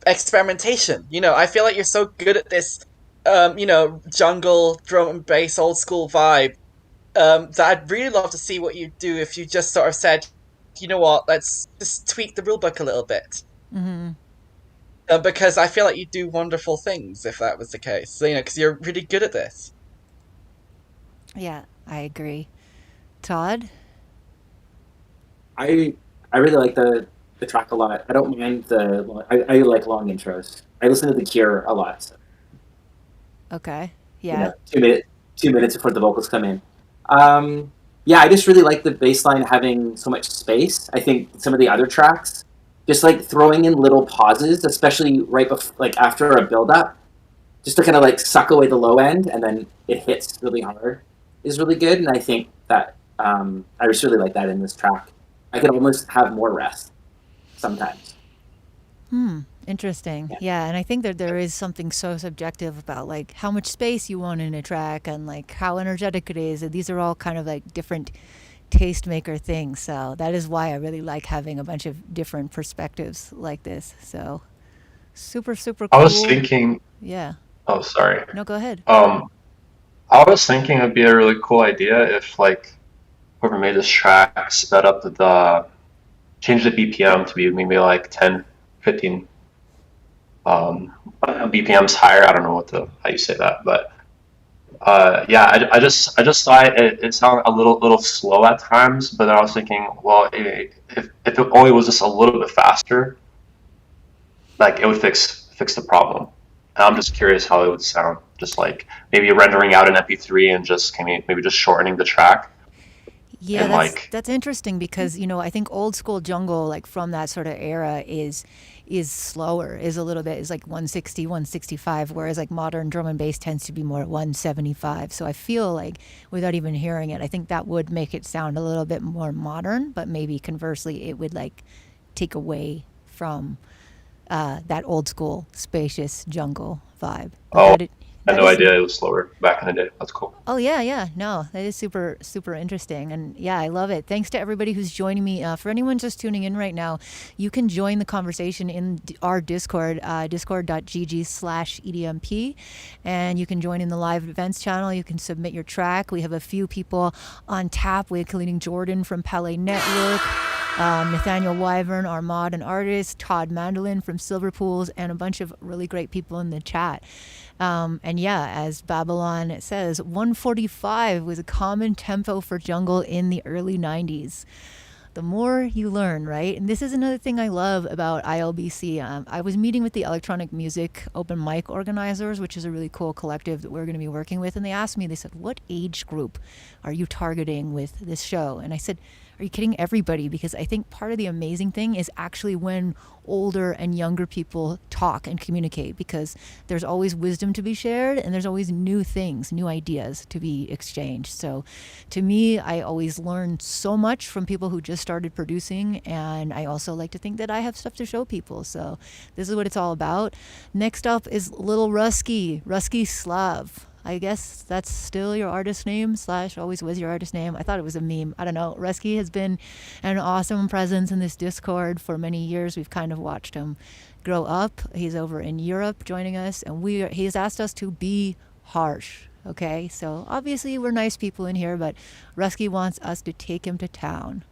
experimentation. You know, I feel like you're so good at this, you know, jungle, drum and bass, old school vibe, that I'd really love to see what you'd do if you just sort of said, you know what, let's just tweak the rulebook a little bit. Mm-hmm. Because I feel like you do wonderful things if that was the case. So, you know, because you're really good at this. Yeah, I agree. Todd? I really like the track a lot. I don't mind I like long intros. I listen to The Cure a lot. So. Okay. Yeah. You know, 2 minutes before the vocals come in. Yeah, I just really like the bass line having so much space. I think some of the other tracks, just like throwing in little pauses, especially right before, like after a build up, just to kind of like suck away the low end and then it hits really hard, is really good. And I think that I just really like that in this track. I could almost have more rest sometimes. Interesting. Yeah, and I think that there is something so subjective about like how much space you want in a track and like how energetic it is. And these are all kind of like different tastemaker things. So that is why I really like having a bunch of different perspectives like this. So super, super cool. I was thinking, yeah. Oh, sorry. No, go ahead. I was thinking it'd be a really cool idea if like whoever made this track sped up change the BPM to be maybe like 10, 15 BPMs higher. I don't know how you say that, but yeah, I just thought it sounded a little slow at times. But then I was thinking, well, if it only was just a little bit faster, like it would fix the problem. And I'm just curious how it would sound, just like maybe rendering out an MP3 and just maybe just shortening the track. Yeah, And like that's interesting because I think old school jungle, like from that sort of era, is slower, is a little bit, is like 160, 165, whereas like modern drum and bass tends to be more 175. So I feel like without even hearing it, I think that would make it sound a little bit more modern, but maybe conversely it would like take away from that old school spacious jungle vibe. But I had no idea it was slower back in the day. That's cool. Oh yeah. No, that is super, super interesting. And yeah, I love it. Thanks to everybody who's joining me. For anyone just tuning in right now, you can join the conversation in our Discord, discord.gg/EDMP. And you can join in the live events channel. You can submit your track. We have a few people on tap. We have including Jordan from Pele Network, Nathaniel Wyvern, our mod and artist, Todd Mandolin from Silver Pools, and a bunch of really great people in the chat. And yeah, as Babylon says, 145 was a common tempo for jungle in the early 90s. The more you learn, right? And this is another thing I love about ILBC. I was meeting with the electronic music open mic organizers, which is a really cool collective that we're going to be working with. And they asked me, they said, what age group are you targeting with this show? And I said, are you kidding? Everybody? Because I think part of the amazing thing is actually when older and younger people talk and communicate, because there's always wisdom to be shared and there's always new things, new ideas to be exchanged. So to me, I always learn so much from people who just started producing, and I also like to think that I have stuff to show people. So this is what it's all about. Next up is Little Rusky Slav. I guess that's still your artist name / always was your artist name. I thought it was a meme. I don't know. Rusky has been an awesome presence in this Discord for many years. We've kind of watched him grow up. He's over in Europe joining us, and he's asked us to be harsh. Okay, so obviously we're nice people in here, but Rusky wants us to take him to town.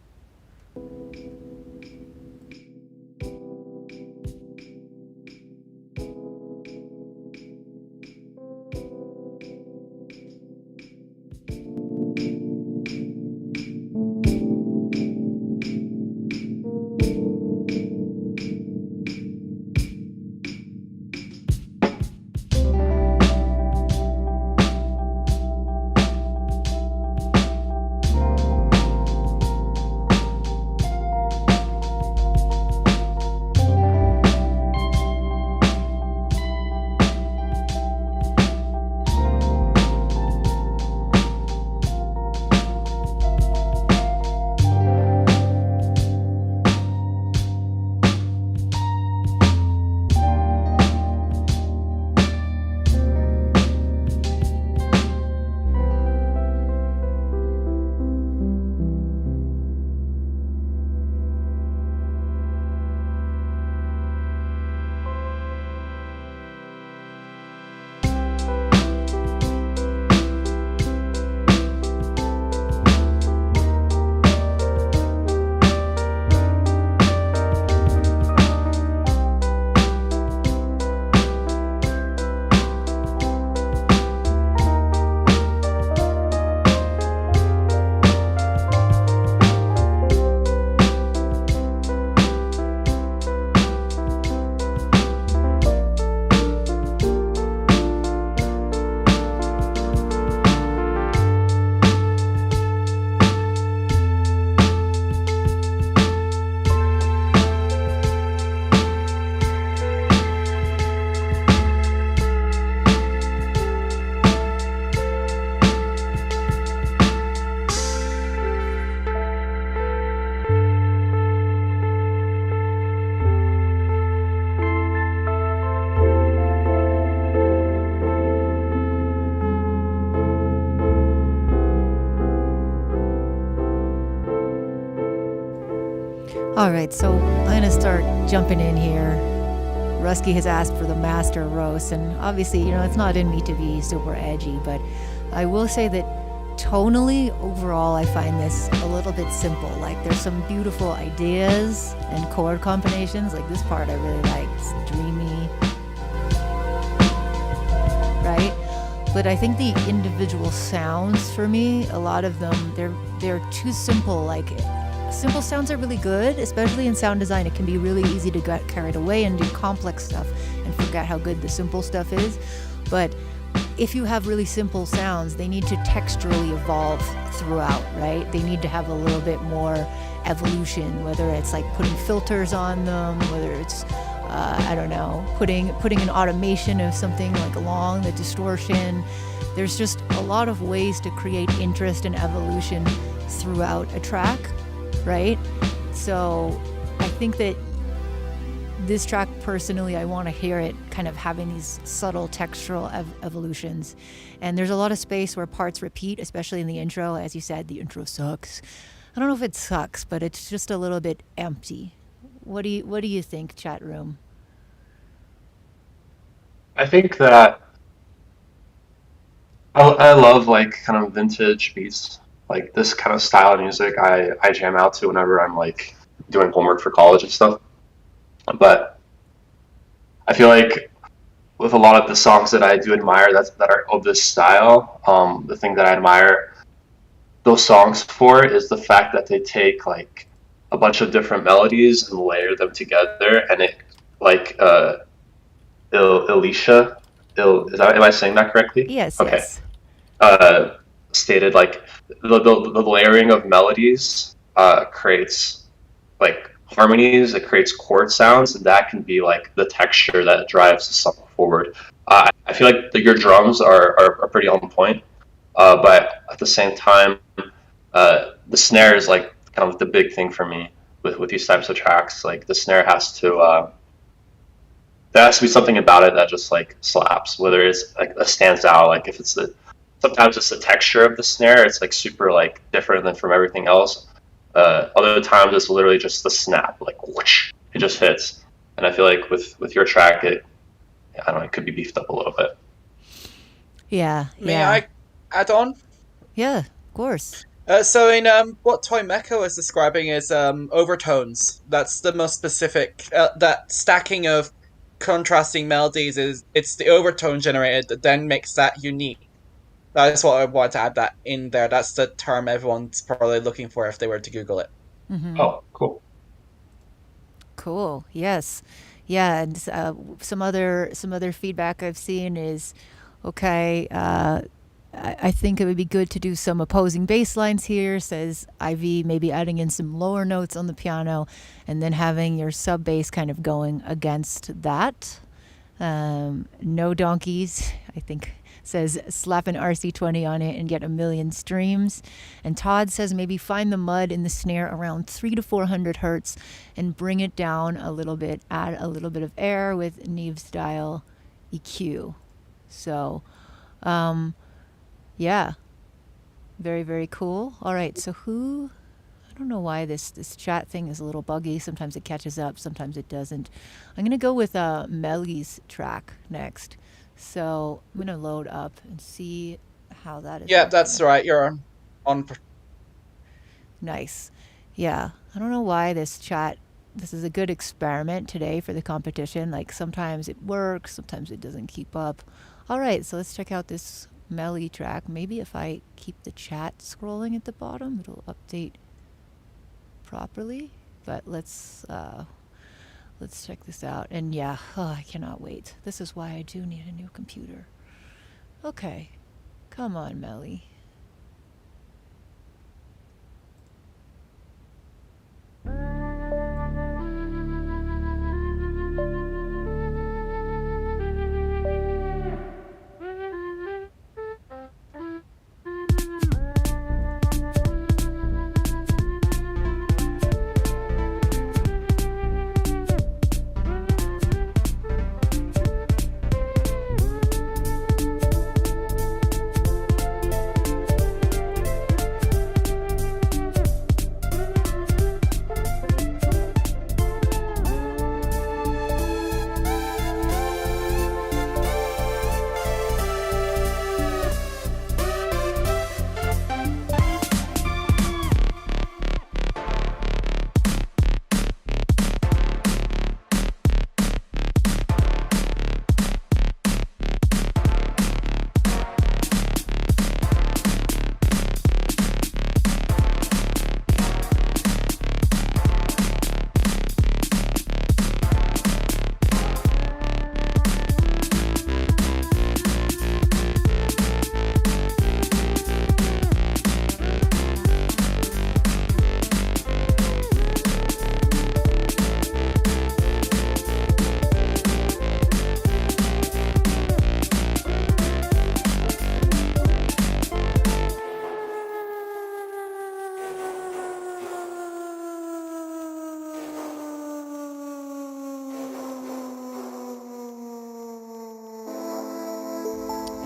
All right, so I'm going to start jumping in here. Rusky has asked for the master roast, and obviously, it's not in me to be super edgy, but I will say that tonally, overall, I find this a little bit simple. Like, there's some beautiful ideas and chord combinations. Like, this part I really like. It's dreamy, right? But I think the individual sounds, for me, a lot of them, they're too simple. Like, simple sounds are really good, especially in sound design. It can be really easy to get carried away and do complex stuff and forget how good the simple stuff is. But if you have really simple sounds, they need to texturally evolve throughout, right? They need to have a little bit more evolution, whether it's like putting filters on them, whether it's I don't know, putting an automation of something like along the distortion. There's just a lot of ways to create interest and evolution throughout a track, right? So I think that this track, personally, I want to hear it kind of having these subtle textural evolutions. And there's a lot of space where parts repeat, especially in the intro. As you said, the intro sucks. I don't know if it sucks, but it's just a little bit empty. What do you think, chat room? I think that I love like kind of vintage beats, like this kind of style of music. I jam out to whenever I'm like doing homework for college and stuff. But I feel like with a lot of the songs that I do admire that are of this style, the thing that I admire those songs for is the fact that they take like a bunch of different melodies and layer them together, and it like Alicia, am I saying that correctly? Yes. Okay. Yes. Stated like the layering of melodies creates like harmonies, it creates chord sounds, and that can be like the texture that drives the song forward. I feel like your drums are pretty on point, but at the same time, the snare is like kind of the big thing for me with these types of tracks. Like the snare has to there has to be something about it that just like slaps, whether it's like stands out. Like if it's sometimes it's the texture of the snare, it's like super like different than from everything else. Other times it's literally just the snap, like whoosh, it just hits. And I feel like with your track, it could be beefed up a little bit. Yeah. May I add on? Yeah, of course. So in what Toy Mecha was describing is overtones. That's the most specific. That stacking of contrasting melodies it's the overtone generated that then makes that unique. That's what I wanted to add that in there. That's the term everyone's probably looking for if they were to Google it. Mm-hmm. Oh, cool. Cool. Yes. Yeah. And some other feedback I've seen is, okay, I think it would be good to do some opposing bass lines here, says Ivy, maybe adding in some lower notes on the piano and then having your sub bass kind of going against that. No donkeys, I think, says slap an RC20 on it and get 1 million streams. And Todd says maybe find the mud in the snare around 300 to 400 hertz and bring it down a little bit, add a little bit of air with Neve style EQ. So, yeah, very, very cool. All right, so I don't know why this chat thing is a little buggy. Sometimes it catches up, sometimes it doesn't. I'm going to go with Melly's track next. So I'm going to load up and see how that is. Yeah, working. that's right. You're on. Nice. Yeah, I don't know why this is a good experiment today for the competition. Like sometimes it works, sometimes it doesn't keep up. All right, so let's check out this Melly track. Maybe if I keep the chat scrolling at the bottom, it'll update properly. But let's check this out. And yeah, I cannot wait. This is why I do need a new computer. Okay, come on, Melly.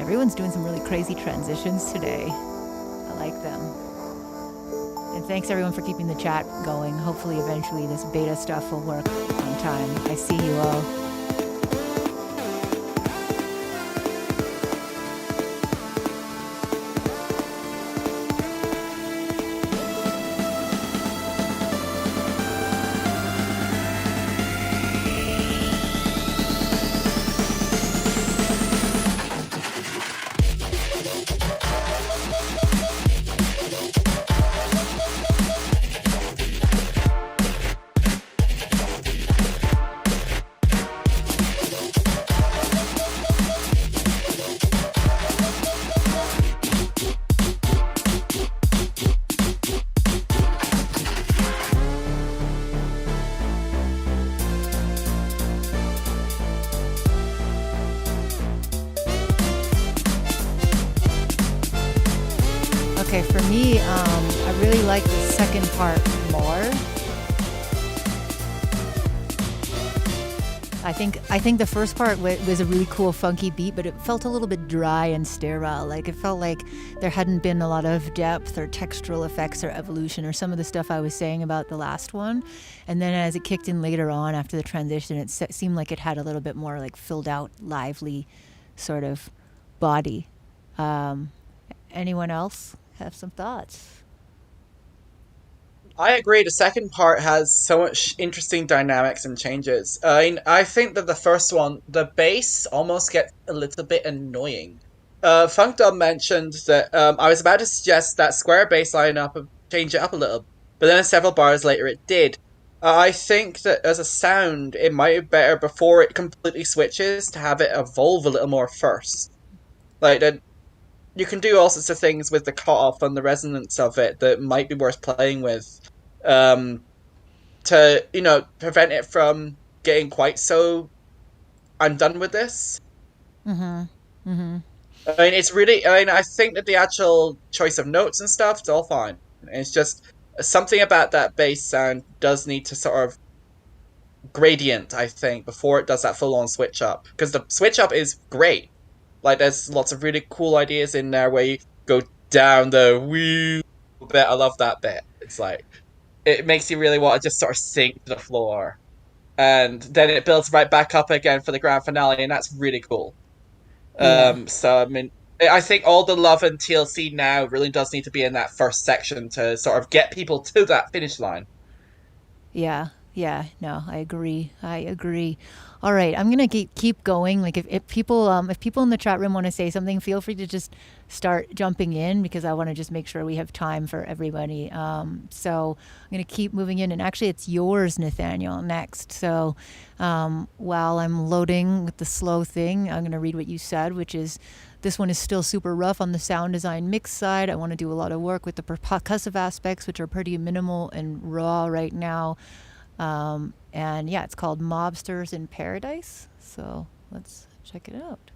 Everyone's doing some really crazy transitions today. I like them. And thanks everyone for keeping the chat going. Hopefully eventually this beta stuff will work on time. I see you all. Okay, for me, I really like the second part more. I think the first part was a really cool, funky beat, but it felt a little bit dry and sterile. Like it felt like there hadn't been a lot of depth or textural effects or evolution or some of the stuff I was saying about the last one. And then as it kicked in later on after the transition, it seemed like it had a little bit more like filled out, lively sort of body. Anyone else have some thoughts? I agree. The second part has so much interesting dynamics and changes. I think that the first one, the bass almost gets a little bit annoying. Funk Dub mentioned that I was about to suggest that square bass line up and change it up a little, but then several bars later it did. I think that as a sound, it might be better before it completely switches to have it evolve a little more first. Like that. You can do all sorts of things with the cutoff and the resonance of it that might be worth playing with, to prevent it from getting quite so. I'm done with this. I mean, it's really. I mean, I think that the actual choice of notes and stuff, it's all fine. It's just something about that bass sound does need to sort of gradient, I think, before it does that full-on switch up. Because the switch up is great. Like, there's lots of really cool ideas in there where you go down the wee bit. I love that bit. It's like, it makes you really want to just sort of sink to the floor. And then it builds right back up again for the grand finale, and that's really cool. Yeah. So, I mean, I think all the love and TLC now really does need to be in that first section to sort of get people to that finish line. Yeah, no, I agree. All right, I'm gonna keep going. Like if people in the chat room want to say something, feel free to just start jumping in because I want to just make sure we have time for everybody. So I'm gonna keep moving in, and actually it's yours, Nathaniel, next. So while I'm loading with the slow thing, I'm gonna read what you said, which is this one is still super rough on the sound design mix side. I want to do a lot of work with the percussive aspects, which are pretty minimal and raw right now. And yeah, it's called Mobsters in Paradise. So let's check it out.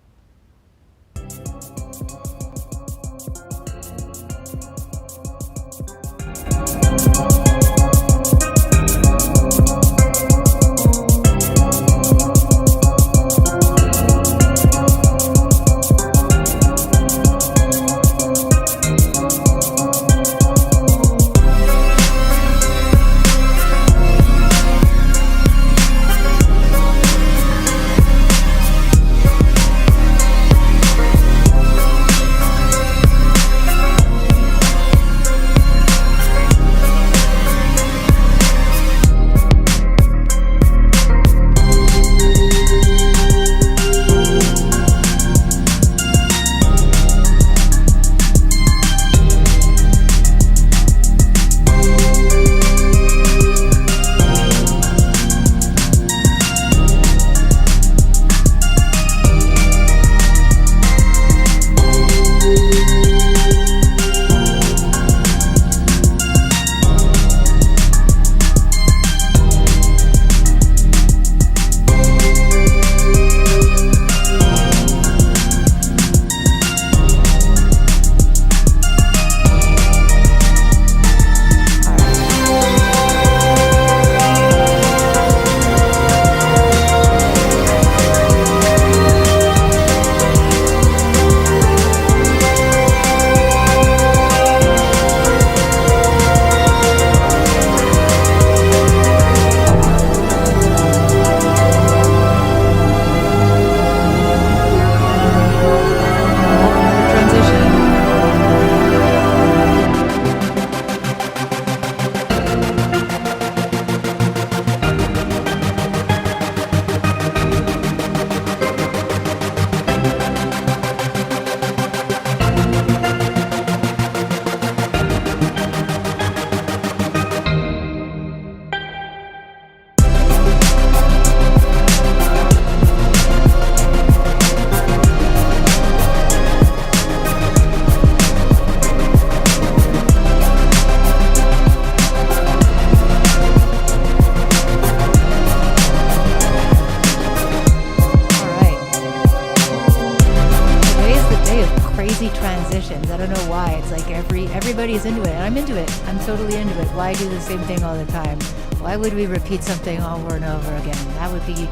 transitions. I don't know why. It's like everybody's into it, and I'm into it. I'm totally into it. Why do the same thing all the time? Why would we repeat something over and over again? That would be...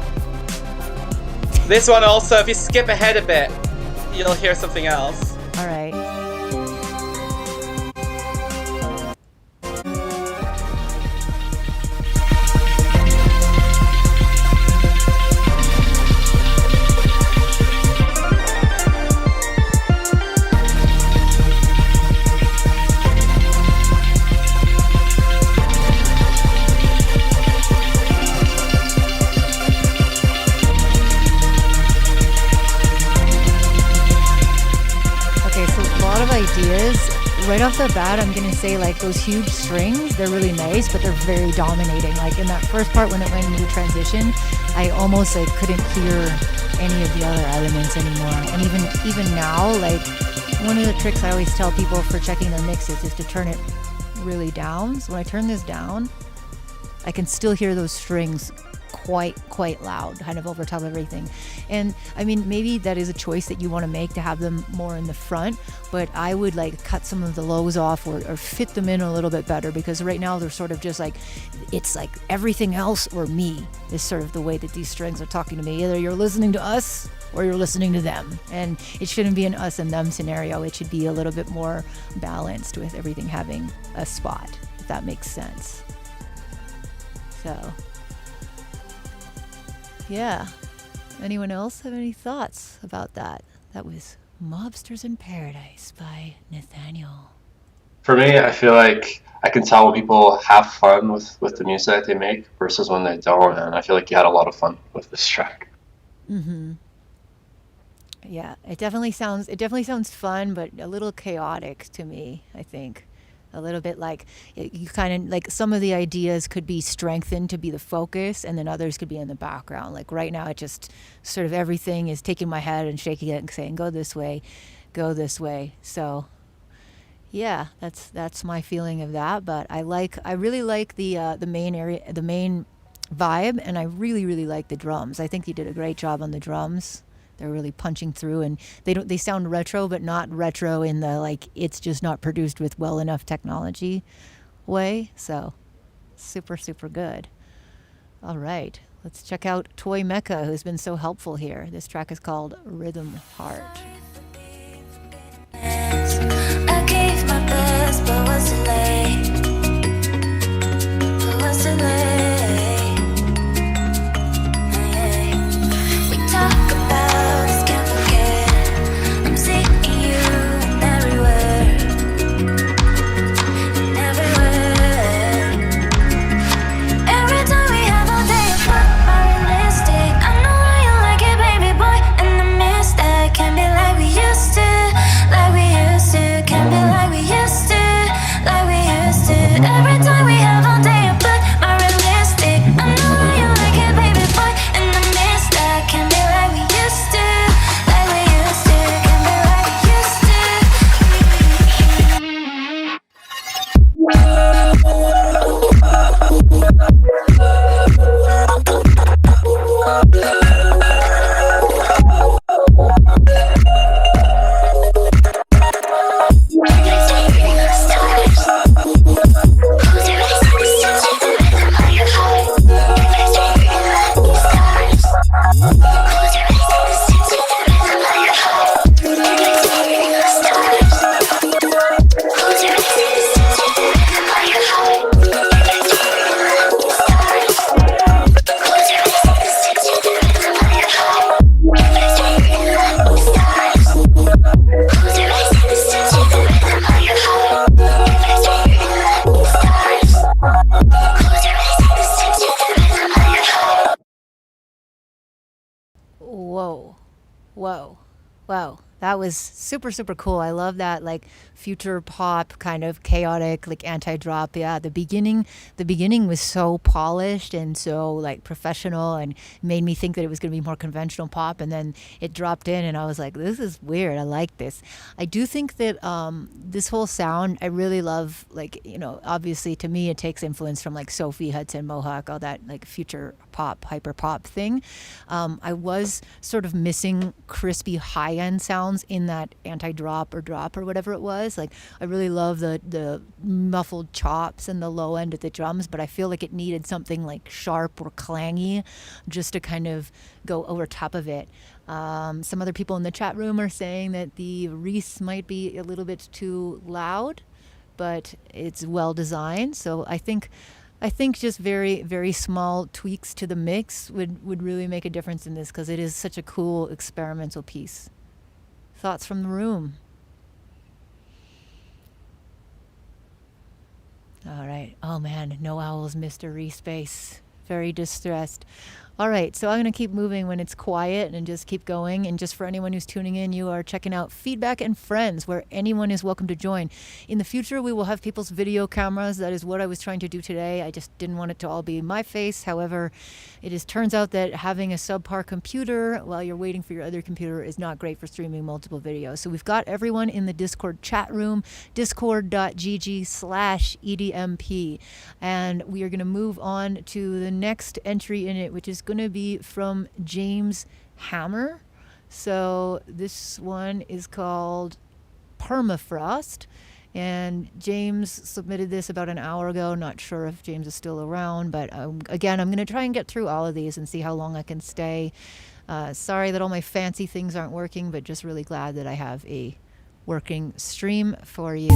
This one also, if you skip ahead a bit, you'll hear something else. All right. Right off the bat, I'm going to say like those huge strings, they're really nice, but they're very dominating. Like in that first part when it went into transition, I almost like couldn't hear any of the other elements anymore. And even now, like one of the tricks I always tell people for checking their mixes is to turn it really down. So when I turn this down, I can still hear those strings quite loud, kind of over top of everything. And I mean, maybe that is a choice that you want to make to have them more in the front, but I would like cut some of the lows off or fit them in a little bit better, because right now they're sort of just like, it's like everything else or me is sort of the way that these strings are talking to me. Either you're listening to us or you're listening to them, and it shouldn't be an us and them scenario. It should be a little bit more balanced with everything having a spot, if that makes sense. So yeah. Anyone else have any thoughts about that? That was Mobsters in Paradise by Nathaniel. For me, I feel like I can tell when people have fun with the music that they make versus when they don't, and I feel like you had a lot of fun with this track. Mm-hmm. Yeah, it definitely sounds fun, but a little chaotic to me, I think. A little bit like you kind of like some of the ideas could be strengthened to be the focus, and then others could be in the background. Like right now, it just sort of everything is taking my head and shaking it and saying, go this way. So yeah, that's my feeling of that. But I really like the main area, the main vibe, and I really like the drums. I think you did a great job on the drums. They're really punching through, and they sound retro, but not retro in the like it's just not produced with well enough technology way. So super good. All right, let's check out Toy Mecha, who's been so helpful here. This track is called Rhythm Heart. I gave my best, but was too late. We talk about this, can't forget. I'm seeing you everywhere. Every time we have all day, unrealistic. I know how you like it, baby boy, and I miss that. Can't be like we used to. Can't be like we used to, Every time we have all day, but more realistic. I know how you like it, baby boy, and I miss that. Can't be like we used to, Can't be like we used Whoa. That was super cool. I love that like future pop kind of chaotic like anti-drop. Yeah, the beginning was so polished and so like professional and made me think that it was going to be more conventional pop, and then it dropped in and I was like, this is weird. I like this. I do think that this whole sound I really love. Like, you know, obviously to me it takes influence from like Sophie, Hudson, Mohawk, all that like future pop, hyper pop thing. I was sort of missing crispy high-end sounds sounds in that anti-drop or drop or whatever it was. Like, I really love the muffled chops and the low end of the drums, but I feel like it needed something like sharp or clangy just to kind of go over top of it. Some other people in the chat room are saying that the Reese might be a little bit too loud, but it's well designed. So I think just very, very small tweaks to the mix would really make a difference in this, because it is such a cool experimental piece. Thoughts from the room? All right. Oh man, no owls, Mr. Respace. Very distressed. All right, so I'm going to keep moving when it's quiet and just keep going. And just for anyone who's tuning in, you are checking out Feedback and Friends, where anyone is welcome to join. In the future, we will have people's video cameras. That is what I was trying to do today. I just didn't want it to all be my face. However, turns out that having a subpar computer while you're waiting for your other computer is not great for streaming multiple videos. So we've got everyone in the Discord chat room, discord.gg/EDMP. And we are going to move on to the next entry in it, which is going to be from James Hammer. So this one is called Permafrost, and James submitted this about an hour ago. Not sure if James is still around, but again, I'm going to try and get through all of these and see how long I can stay. Sorry that all my fancy things aren't working, but just really glad that I have a working stream for you.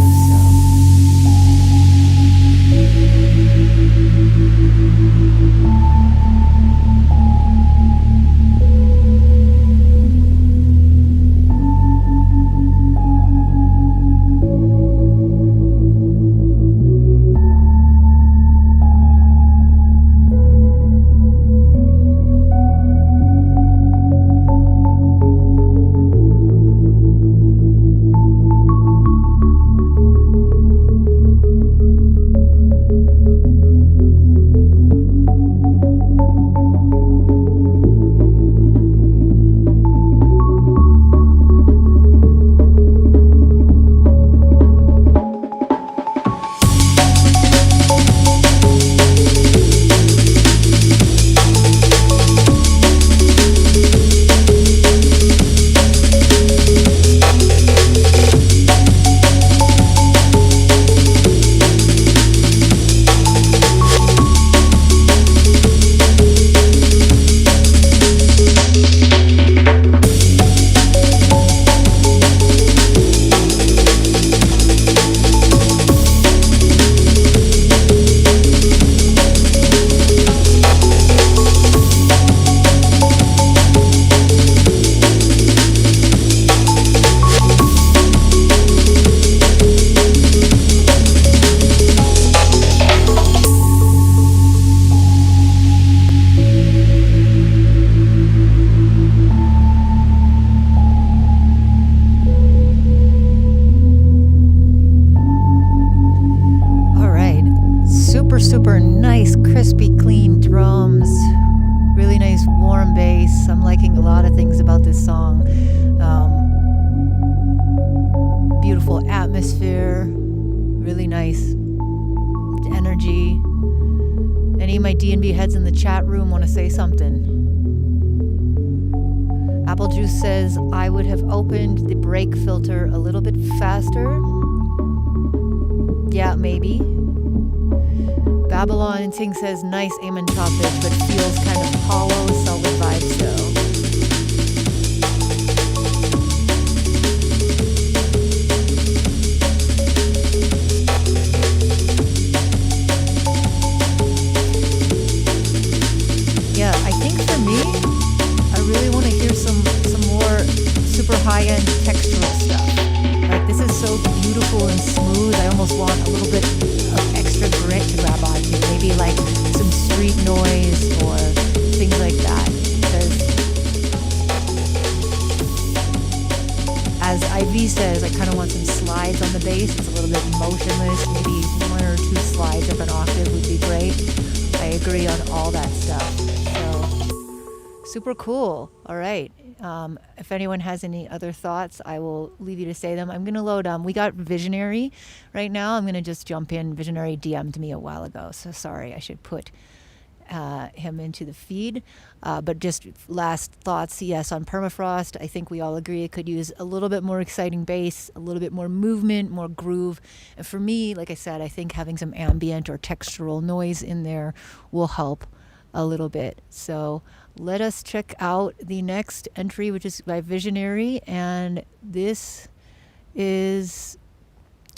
Super nice, crispy, clean drums. Really nice, warm bass. I'm liking a lot of things about this song. Beautiful atmosphere. Really nice energy. Any of my D&B heads in the chat room want to say something? Apple Juice says, I would have opened the brake filter a little bit faster. Yeah, maybe. Babylon and Ting says, nice aim and chop it, but feels kind of hollow, solid vibes though. Yeah, I think for me, I really want to hear some more super high-end textural stuff. Like, this is so beautiful and smooth, I almost want a little bit of extra grit to grab onto. Maybe like some street noise or things like that. Because as IV says, I kind of want some slides on the bass. It's a little bit motionless. Maybe 1 or 2 slides up an octave would be great. I agree on all that stuff. So super cool. All right. If anyone has any other thoughts, I will leave you to say them. I'm going to load, we got Visionary right now. I'm going to just jump in. Visionary DM'd me a while ago, so sorry. I should put him into the feed. But just last thoughts, yes, on Permafrost, I think we all agree it could use a little bit more exciting bass, a little bit more movement, more groove. And for me, like I said, I think having some ambient or textural noise in there will help a little bit. So let us check out the next entry, which is by Visionary. And this is...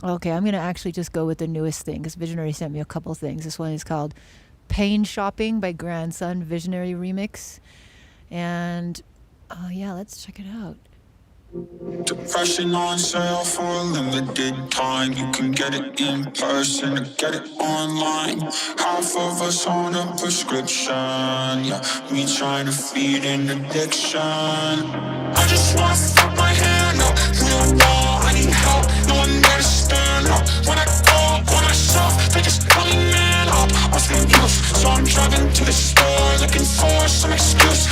Okay, I'm going to actually just go with the newest thing because Visionary sent me a couple things. This one is called Pain Shopping by Grandson, Visionary remix. And yeah, let's check it out. Depression on sale for a limited time. You can get it in person or get it online. Half of us on a prescription. Yeah, me trying to feed an addiction. I just want to put my hand up to the wall. I need help, no one there to stand up. When I go on myself, they just call me man up. I've been used, so I'm driving to the store looking for some excuse.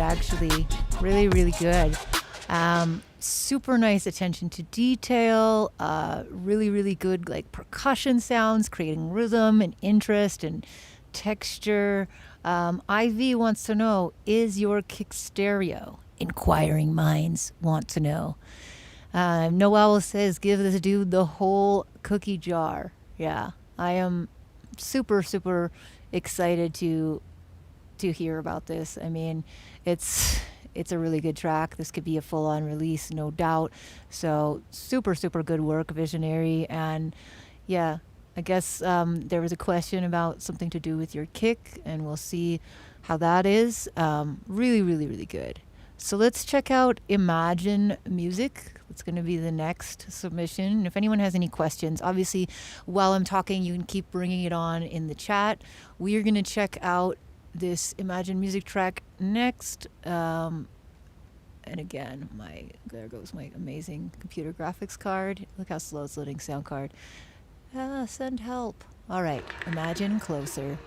Actually really good. Super nice attention to detail, really good like percussion sounds, creating rhythm and interest and texture. IV wants to know, is your kick stereo? Inquiring minds want to know. Noel says, give this dude the whole cookie jar. Yeah, I am super excited to hear about this. I mean, it's a really good track. This could be a full-on release, no doubt. So super good work, Visionary. And yeah, I guess there was a question about something to do with your kick, and we'll see how that is. Really good. So let's check out Imagine Music. It's going to be the next submission. If anyone has any questions, obviously while I'm talking, you can keep bringing it on in the chat. We are going to check out this Imagine Music track next. And again, there goes my amazing computer graphics card. Look how slow it's loading. Sound card. Send help. All right, Imagine Closer.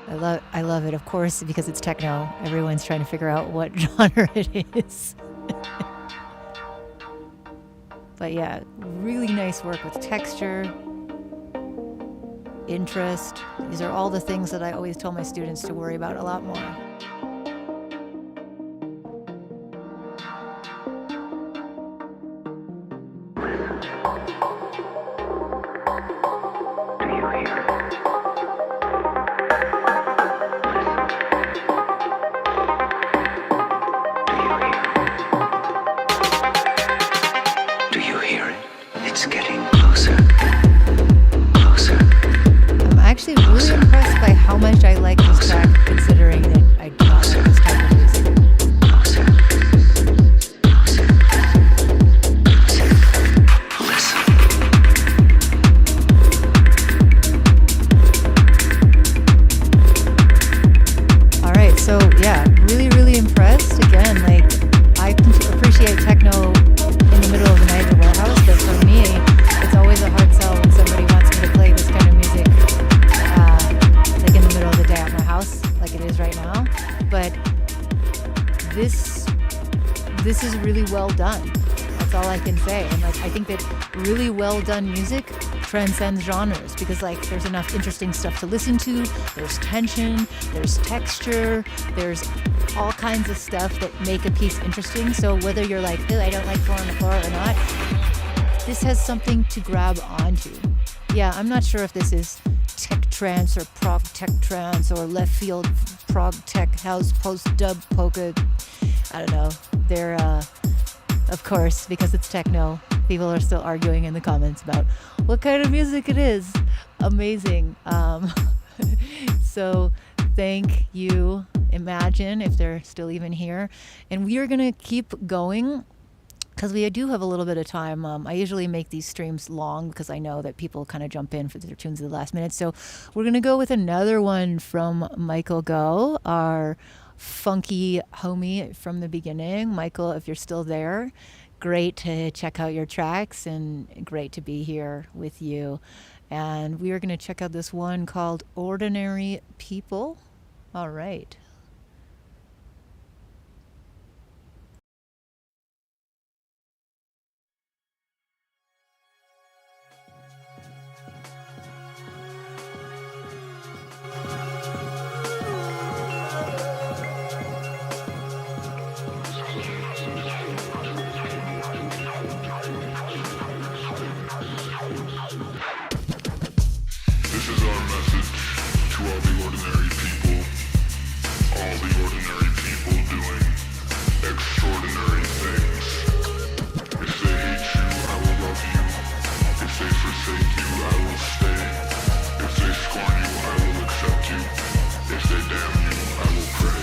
I love it, of course, because it's techno. Everyone's trying to figure out what genre it is. But yeah, really nice work with texture, interest. These are all the things that I always tell my students to worry about a lot more. I'm actually really impressed by how much I like this track, considering that I do not like this type of music. All right, so yeah, really, really impressed. Again, like I appreciate techno in the middle of the night at the warehouse, but for me, it's always a hard sell when somebody wants me to play this kind of music, like in the middle of the day at my house, like it is right now. But this is really well done. That's all I can say. And like I think that really well done music transcends genres, because like there's enough interesting stuff to listen to. There's tension, there's texture, there's all kinds of stuff that make a piece interesting. So whether you're like, oh, I don't like Four on the Floor or not, this has something to grab onto. Yeah, I'm not sure if this is tech trance or prog tech trance or left field prog tech house post dub polka. I don't know. They're of course, because it's techno, people are still arguing in the comments about what kind of music it is. Amazing. So thank you, Imagine, if they're still even here. And we are going to keep going because we do have a little bit of time. I usually make these streams long because I know that people kind of jump in for their tunes at the last minute. So we're going to go with another one from Michael Go, our funky homie from the beginning. Michael, if you're still there, great to check out your tracks and great to be here with you. And we are going to check out this one called Ordinary People. All right. This is our message to all the ordinary people. All the ordinary people doing extraordinary things. If they hate you, I will love you. If they forsake you, I will stay. If they scorn you, I will accept you. If they damn you, I will pray.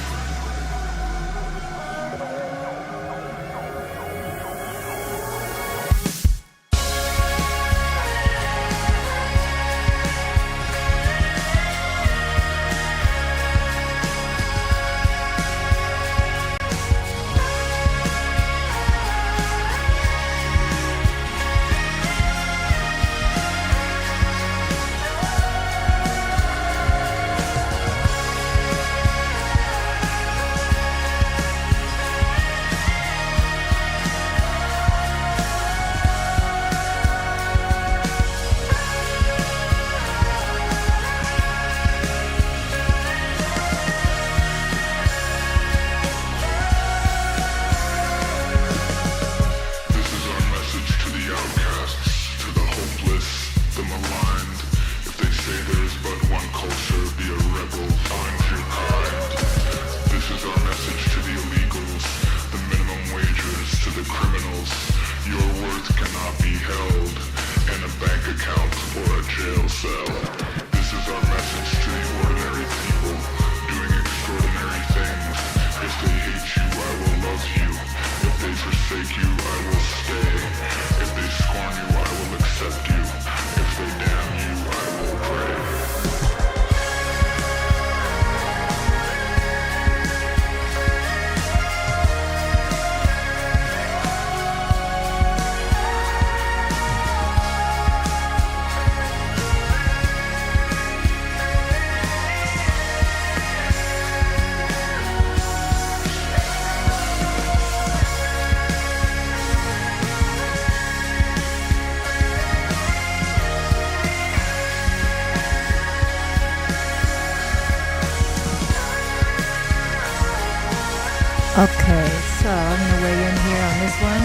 Okay, so I'm gonna weigh in here on this one.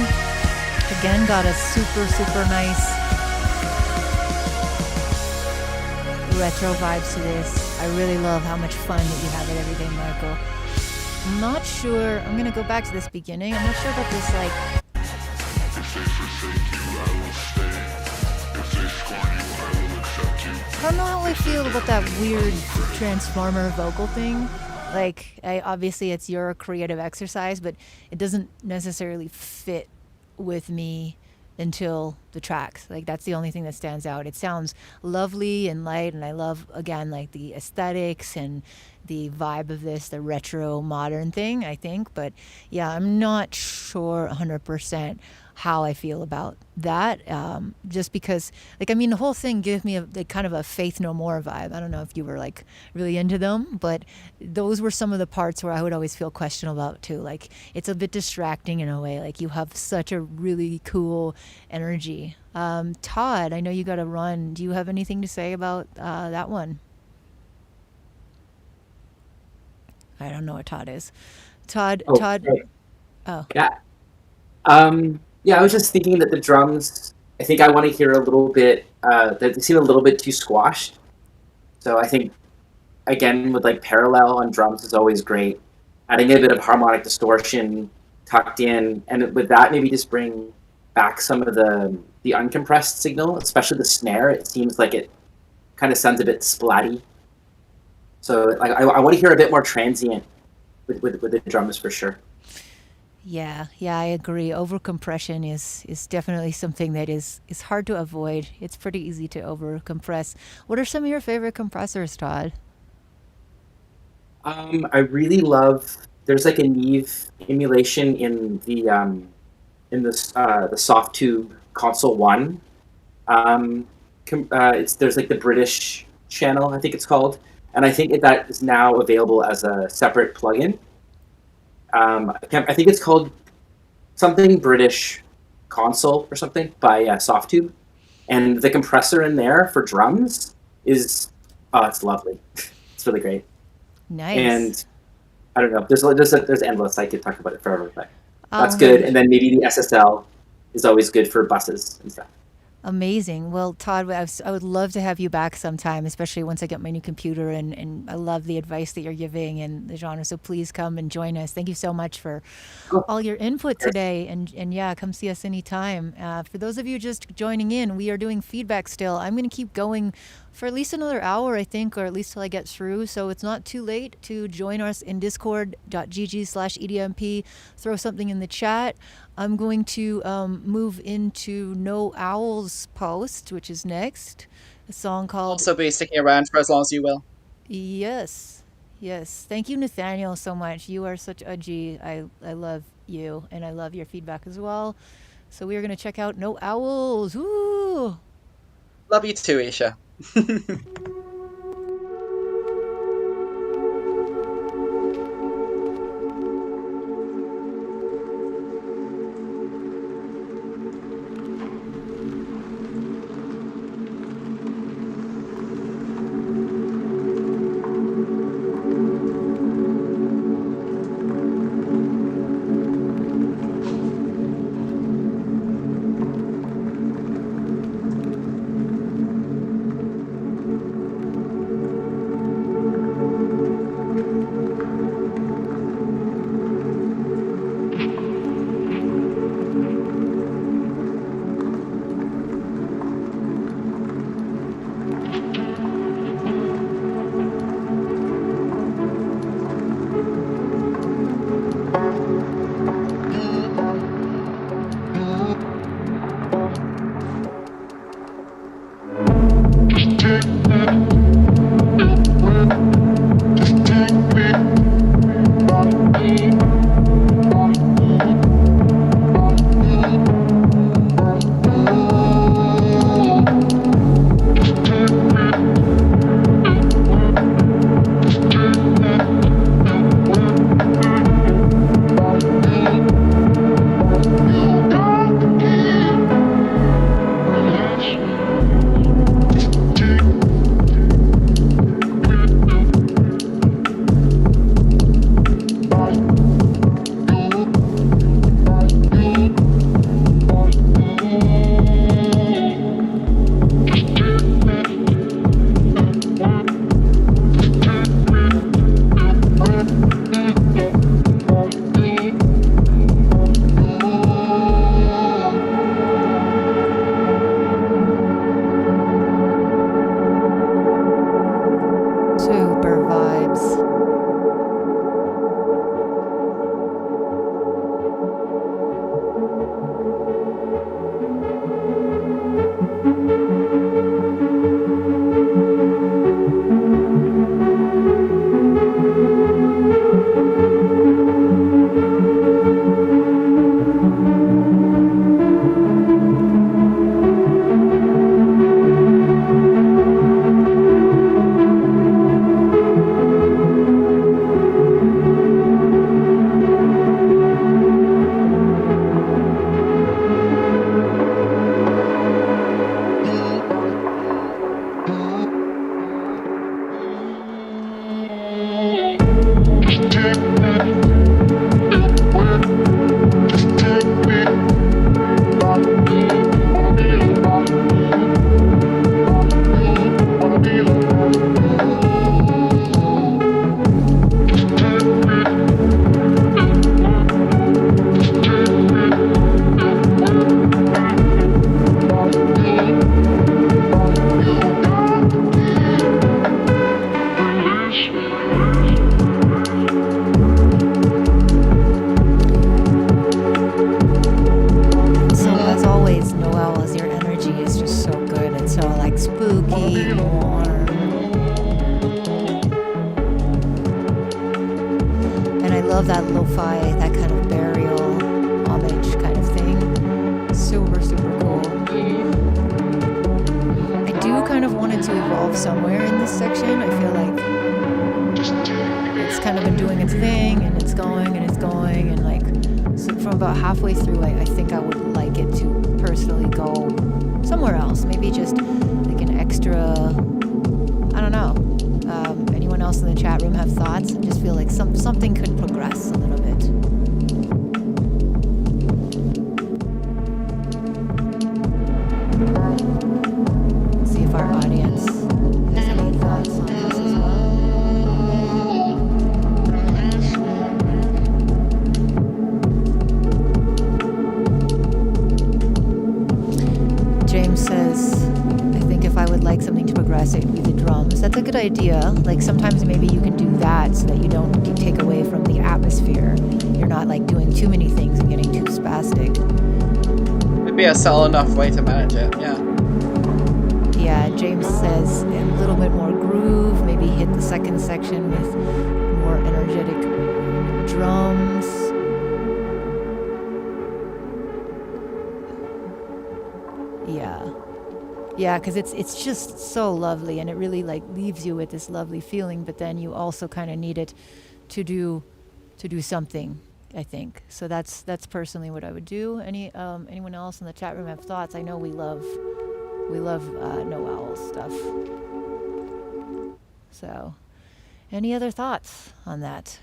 Again, got a super nice retro vibes to this. I really love how much fun that you have it every day, Michael. I'm not sure. I'm gonna go back to this beginning. I'm not sure about this like. I don't know how I feel about that weird transformer vocal thing. Like, obviously it's your creative exercise, but it doesn't necessarily fit with me until the tracks. Like, that's the only thing that stands out. It sounds lovely and light, and I love, again, like the aesthetics and the vibe of this, the retro modern thing, I think. But yeah, I'm not sure 100% how I feel about that. Just because, like, I mean, the whole thing gives me kind of a Faith No More vibe. I don't know if you were like really into them, but those were some of the parts where I would always feel questionable about too. Like, it's a bit distracting in a way. Like, you have such a really cool energy. Todd, I know you got to run. Do you have anything to say about that one? I don't know what Todd is. Todd. Right. Oh. Yeah. Yeah, I was just thinking that the drums, I think I want to hear a little bit, that they seem a little bit too squashed. So I think, again, with like parallel on drums is always great. Adding a bit of harmonic distortion tucked in, and with that, maybe just bring back some of the uncompressed signal, especially the snare. It seems like it kind of sounds a bit splatty. So like, I want to hear a bit more transient with the drums for sure. Yeah, I agree. Overcompression is definitely something that is hard to avoid. It's pretty easy to overcompress. What are some of your favorite compressors, Todd? I really love. There's like a Neve emulation in the soft tube console one. There's like the British channel, I think it's called, and I think that is now available as a separate plugin. I think it's called something British console or something by Softtube, and the compressor in there for drums is it's lovely. It's really great. Nice. And I don't know. There's endless. I could talk about it forever, but that's good. And then maybe the SSL is always good for buses and stuff. Amazing. Well, Todd, I would love to have you back sometime, especially once I get my new computer, and I love the advice that you're giving and the genre. So please come and join us. Thank you so much for all your input today. And yeah, come see us anytime. For those of you just joining in, we are doing feedback still. I'm going to keep going for at least another hour, I think, or at least till I get through. So it's not too late to join us in discord.gg/EDMP. Throw something in the chat. I'm going to move into No Owl's post, which is next. A song called... Also be sticking around for as long as you will. Yes. Thank you, Nathaniel, so much. You are such a G. I love you, and I love your feedback as well. So we are going to check out No Owls. Woo! Love you too, Isha. summer vibes. So as always, Noel, as your energy is just so good. It's so like spooky, warm. And I love that lo-fi, that kind of burial homage kind of thing. Super, super cool. I do kind of want it to evolve somewhere in this section. I feel like it's kind of been doing its thing and it's going and it's going and like so from about halfway through I think I would like it to personally go somewhere else. Maybe just like an extra, I don't know. Anyone else in the chat room have thoughts? I just feel like something could progress a little bit. See if our audience has any thoughts on this as well. James says, I think if I would like something to progress, it would be the drums. That's a good idea. Like sometimes maybe you can do that so that you don't take away from the atmosphere. You're not like doing too many things and getting too spastic. It'd be a solid enough way to manage it, yeah. Yeah, James says a little bit more groove, maybe hit the second section with more energetic drums. Yeah, because it's just so lovely and it really like leaves you with this lovely feeling, but then you also kind of need it to do something, I think. So that's personally what I would do. Anyone else in the chat room have thoughts? I know we love Noel stuff. So, any other thoughts on that?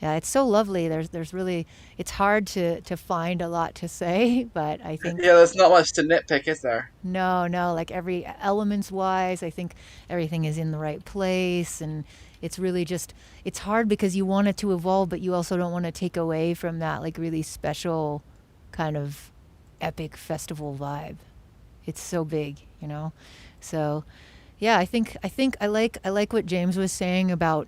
Yeah, it's so lovely. There's really, it's hard to find a lot to say, but I think Yeah, there's not much to nitpick, is there? no, like every elements wise, I think everything is in the right place, and it's really just, it's hard because you want it to evolve, but you also don't want to take away from that like really special kind of epic festival vibe. It's so big, you know? So yeah, I think I like what James was saying about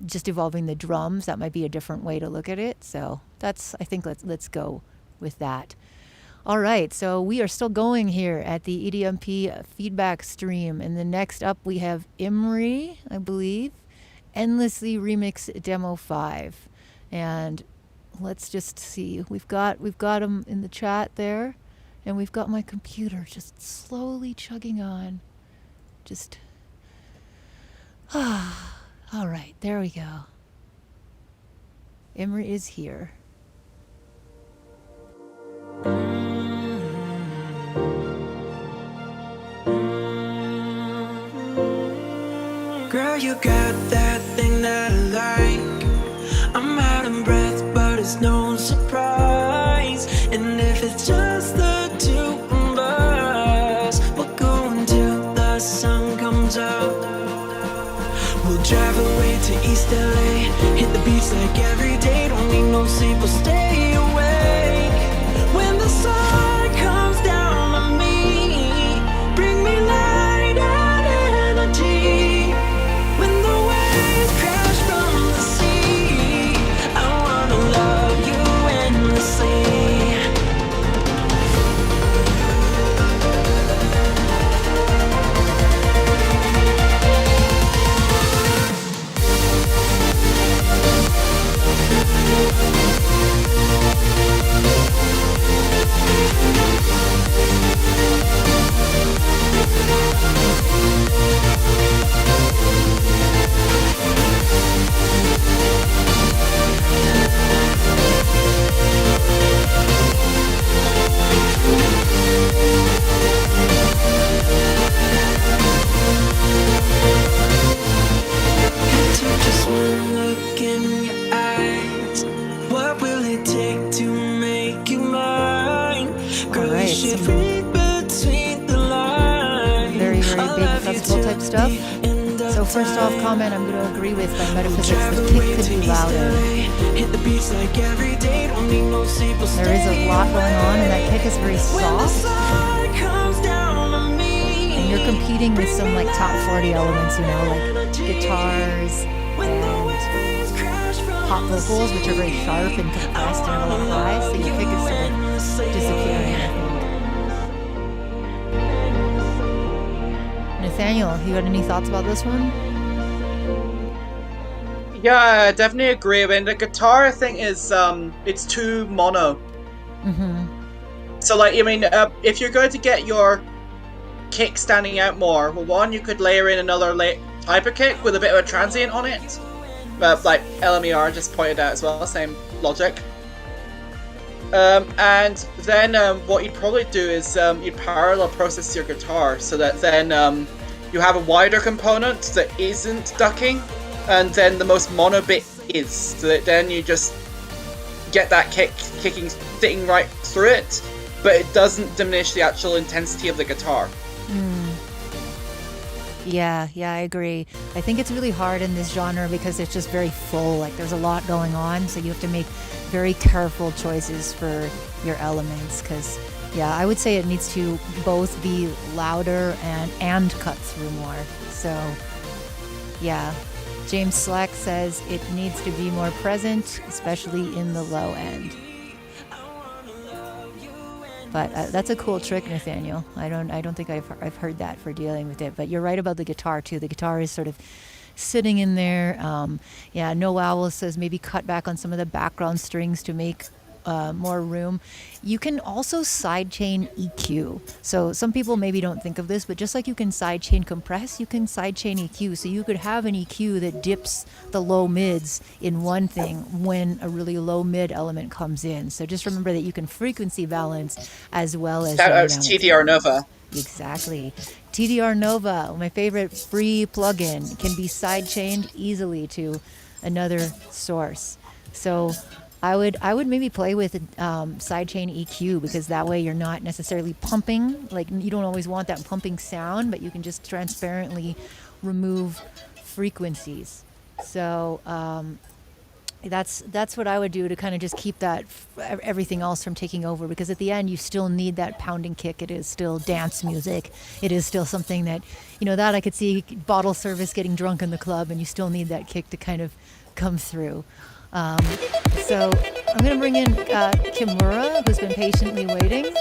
just evolving the drums. That might be a different way to look at it. So I think let's go with that. All right, so we are still going here at the EDMP feedback stream, and the next up we have Imri, I believe, Endlessly Remix Demo 5, and let's just see. We've got them in the chat there, and we've got my computer just slowly chugging on. Just all right, there we go. Imri is here. Girl, you got that thing that I like. I'm out of breath, but it's no surprise. And if it's just the two of us, we'll go until the sun comes up. We'll drive away to East LA, hit the beach like every day. Don't need no sleep, we'll stay awake. When the sun comes down on me, bring me light and energy. stuff. So first off, comment I'm going to agree with by Metaphysics. The kick could be louder. There is a lot going on, and that kick is very soft. And you're competing with some like top 40 elements, you know, like guitars and pop vocals, which are very sharp and compressed and have a lot of highs. So your kick is sort of disappearing, I think. Nathaniel, you got any thoughts about this one? Yeah, I definitely agree. I mean, the guitar thing is, it's too mono. Mm-hmm. So, like, I mean, if you're going to get your kick standing out more, well, one, you could layer in another type of kick with a bit of a transient on it. Like LMER just pointed out as well, same logic. And then what you'd probably do is you'd parallel process your guitar so that then you have a wider component that isn't ducking, and then the most mono bit is, so that then you just get that kicking sitting right through it, but it doesn't diminish the actual intensity of the guitar. Yeah, I agree. I think it's really hard in this genre because it's just very full. Like there's a lot going on, so you have to make very careful choices for your elements. Because, yeah, I would say it needs to both be louder and cut through more. So, yeah. James Slack says it needs to be more present, especially in the low end. But that's a cool trick, Nathaniel. I don't think I've heard that for dealing with it. But you're right about the guitar too. The guitar is sort of sitting in there. Yeah, No Owl says maybe cut back on some of the background strings to make more room. You can also sidechain EQ. So some people maybe don't think of this, but just like you can sidechain compress, you can sidechain EQ. So you could have an EQ that dips the low mids in one thing when a really low mid element comes in. So just remember that you can frequency balance as well as... Shout out to TDR Nova. Exactly. TDR Nova, my favorite free plugin, can be sidechained easily to another source. So I would maybe play with sidechain EQ, because that way you're not necessarily pumping. Like, you don't always want that pumping sound, but you can just transparently remove frequencies. So that's what I would do to kind of just keep that everything else from taking over, because at the end you still need that pounding kick. It is still dance music. It is still something that, that I could see bottle service getting drunk in the club, and you still need that kick to kind of come through. So I'm going to bring in Kimura, who's been patiently waiting.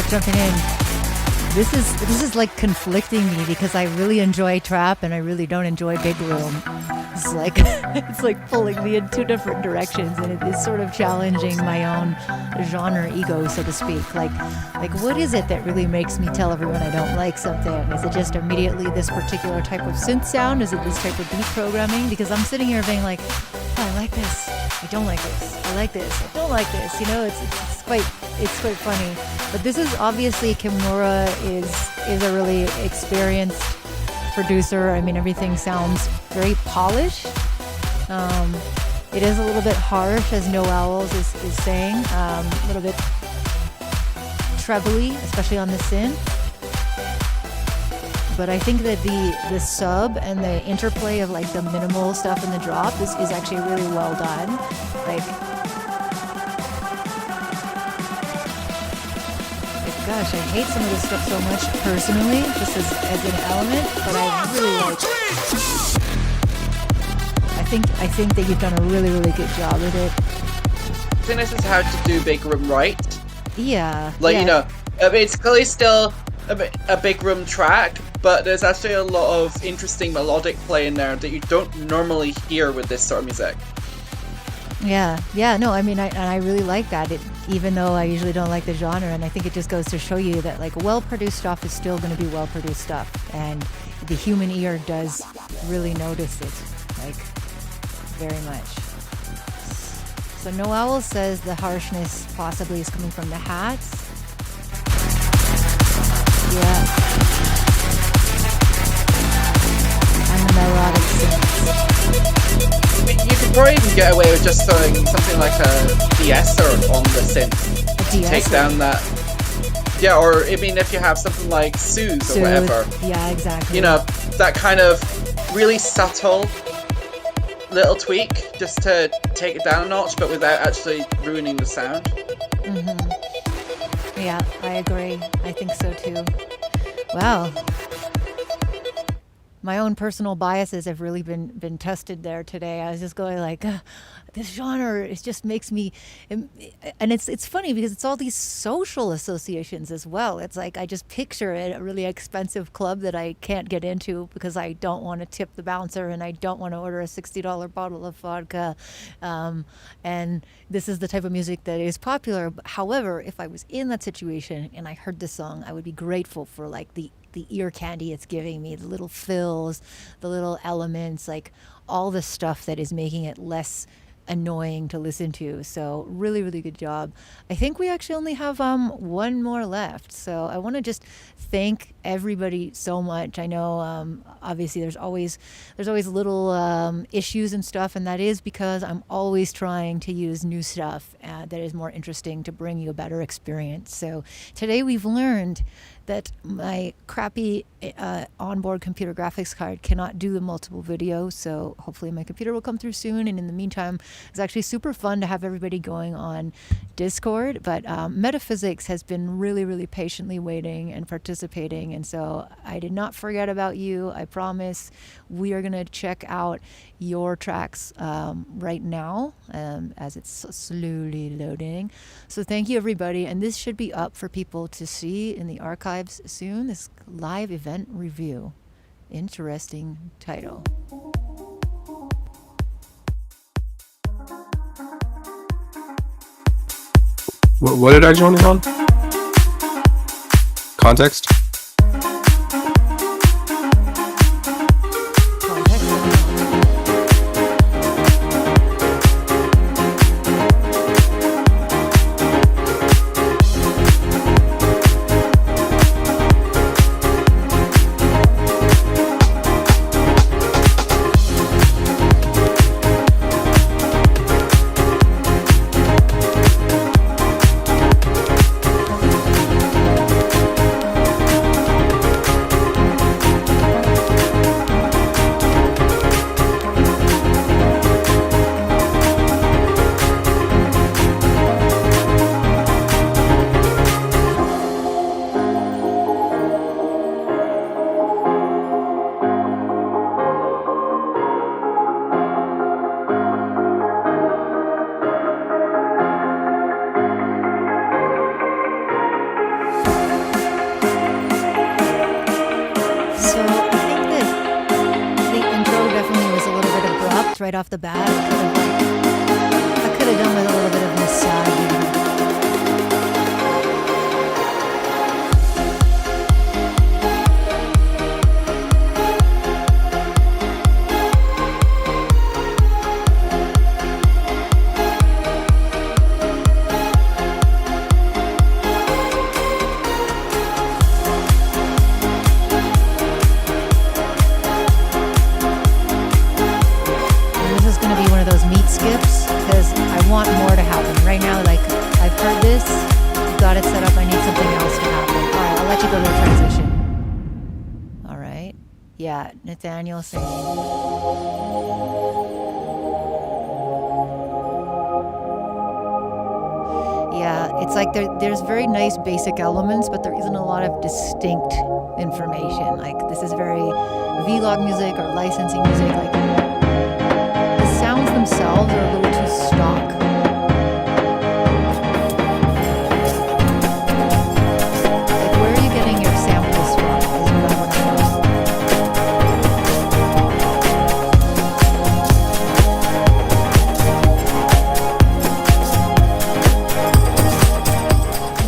start jumping in, this is like conflicting me because I really enjoy trap and I really don't enjoy big room. It's like it's like pulling me in two different directions, and it is sort of challenging my own genre ego, so to speak. Like what is it that really makes me tell everyone I don't like something? Is it just immediately this particular type of synth sound? Is it this type of beat programming? Because I'm sitting here being like, oh, I like this, I don't like this, I like this, I don't like this. You know, it's quite funny. But this is obviously Kimura is a really experienced producer. I mean, everything sounds very polished. It is a little bit harsh, as No Owls is saying, a little bit trebly, especially on the synth. But I think that the sub and the interplay of like the minimal stuff and the drop is actually really well done. Like, gosh, I hate some of this stuff so much personally, just as an element, but I really like it. I think that you've done a really, really good job with it. I think this is how to do big room right. Yeah. Like, yeah. you know, it's clearly still a big room track, but there's actually a lot of interesting melodic play in there that you don't normally hear with this sort of music. Yeah, no, I mean, I really like that, even though I usually don't like the genre, and I think it just goes to show you that, like, well-produced stuff is still going to be well-produced stuff, and the human ear does really notice it, like, very much. So No Owl says the harshness possibly is coming from the hats. Yeah. And the melodic synths. You could probably even get away with just throwing something like a de-esser on the synth to take down that. Yeah, or I mean, if you have something like Suze or whatever. Yeah, exactly. You know, that kind of really subtle little tweak just to take it down a notch, but without actually ruining the sound. Mm-hmm. Yeah, I agree. I think so too. Wow. My own personal biases have really been tested there today. I was just going like, this genre, it just makes me, and it's funny because it's all these social associations as well. It's like I just picture it, a really expensive club that I can't get into because I don't want to tip the bouncer and I don't want to order a $60 bottle of vodka. And this is the type of music that is popular. However, if I was in that situation and I heard this song, I would be grateful for like the ear candy it's giving me, the little fills, the little elements, like all the stuff that is making it less annoying to listen to. So really, really good job. I think we actually only have one more left. So I want to just thank everybody so much. I know obviously there's always little issues and stuff, and that is because I'm always trying to use new stuff that is more interesting to bring you a better experience. So today we've learned that my crappy onboard computer graphics card cannot do the multiple videos, so hopefully my computer will come through soon. And in the meantime, it's actually super fun to have everybody going on Discord, but Metaphysics has been really, really patiently waiting and participating, and so I did not forget about you. I promise. We are going to check out your tracks right now as it's slowly loading. So thank you, everybody, and this should be up for people to see in the archives soon, this live event review. Interesting title. What did I join in on? Context? parts right off the bat. I could have done with a little bit of massaging. Skips because I want more to happen. Right now, like, I've heard this, got it set up, I need something else to happen. Alright, I'll let you go to the transition. Alright. Yeah, Nathaniel saying. Yeah, it's like there's very nice basic elements, but there isn't a lot of distinct information. Like, this is very vlog music or licensing music. Like, sounds themselves are a little too stock. Like, where are you getting your samples from? Is what I want to know.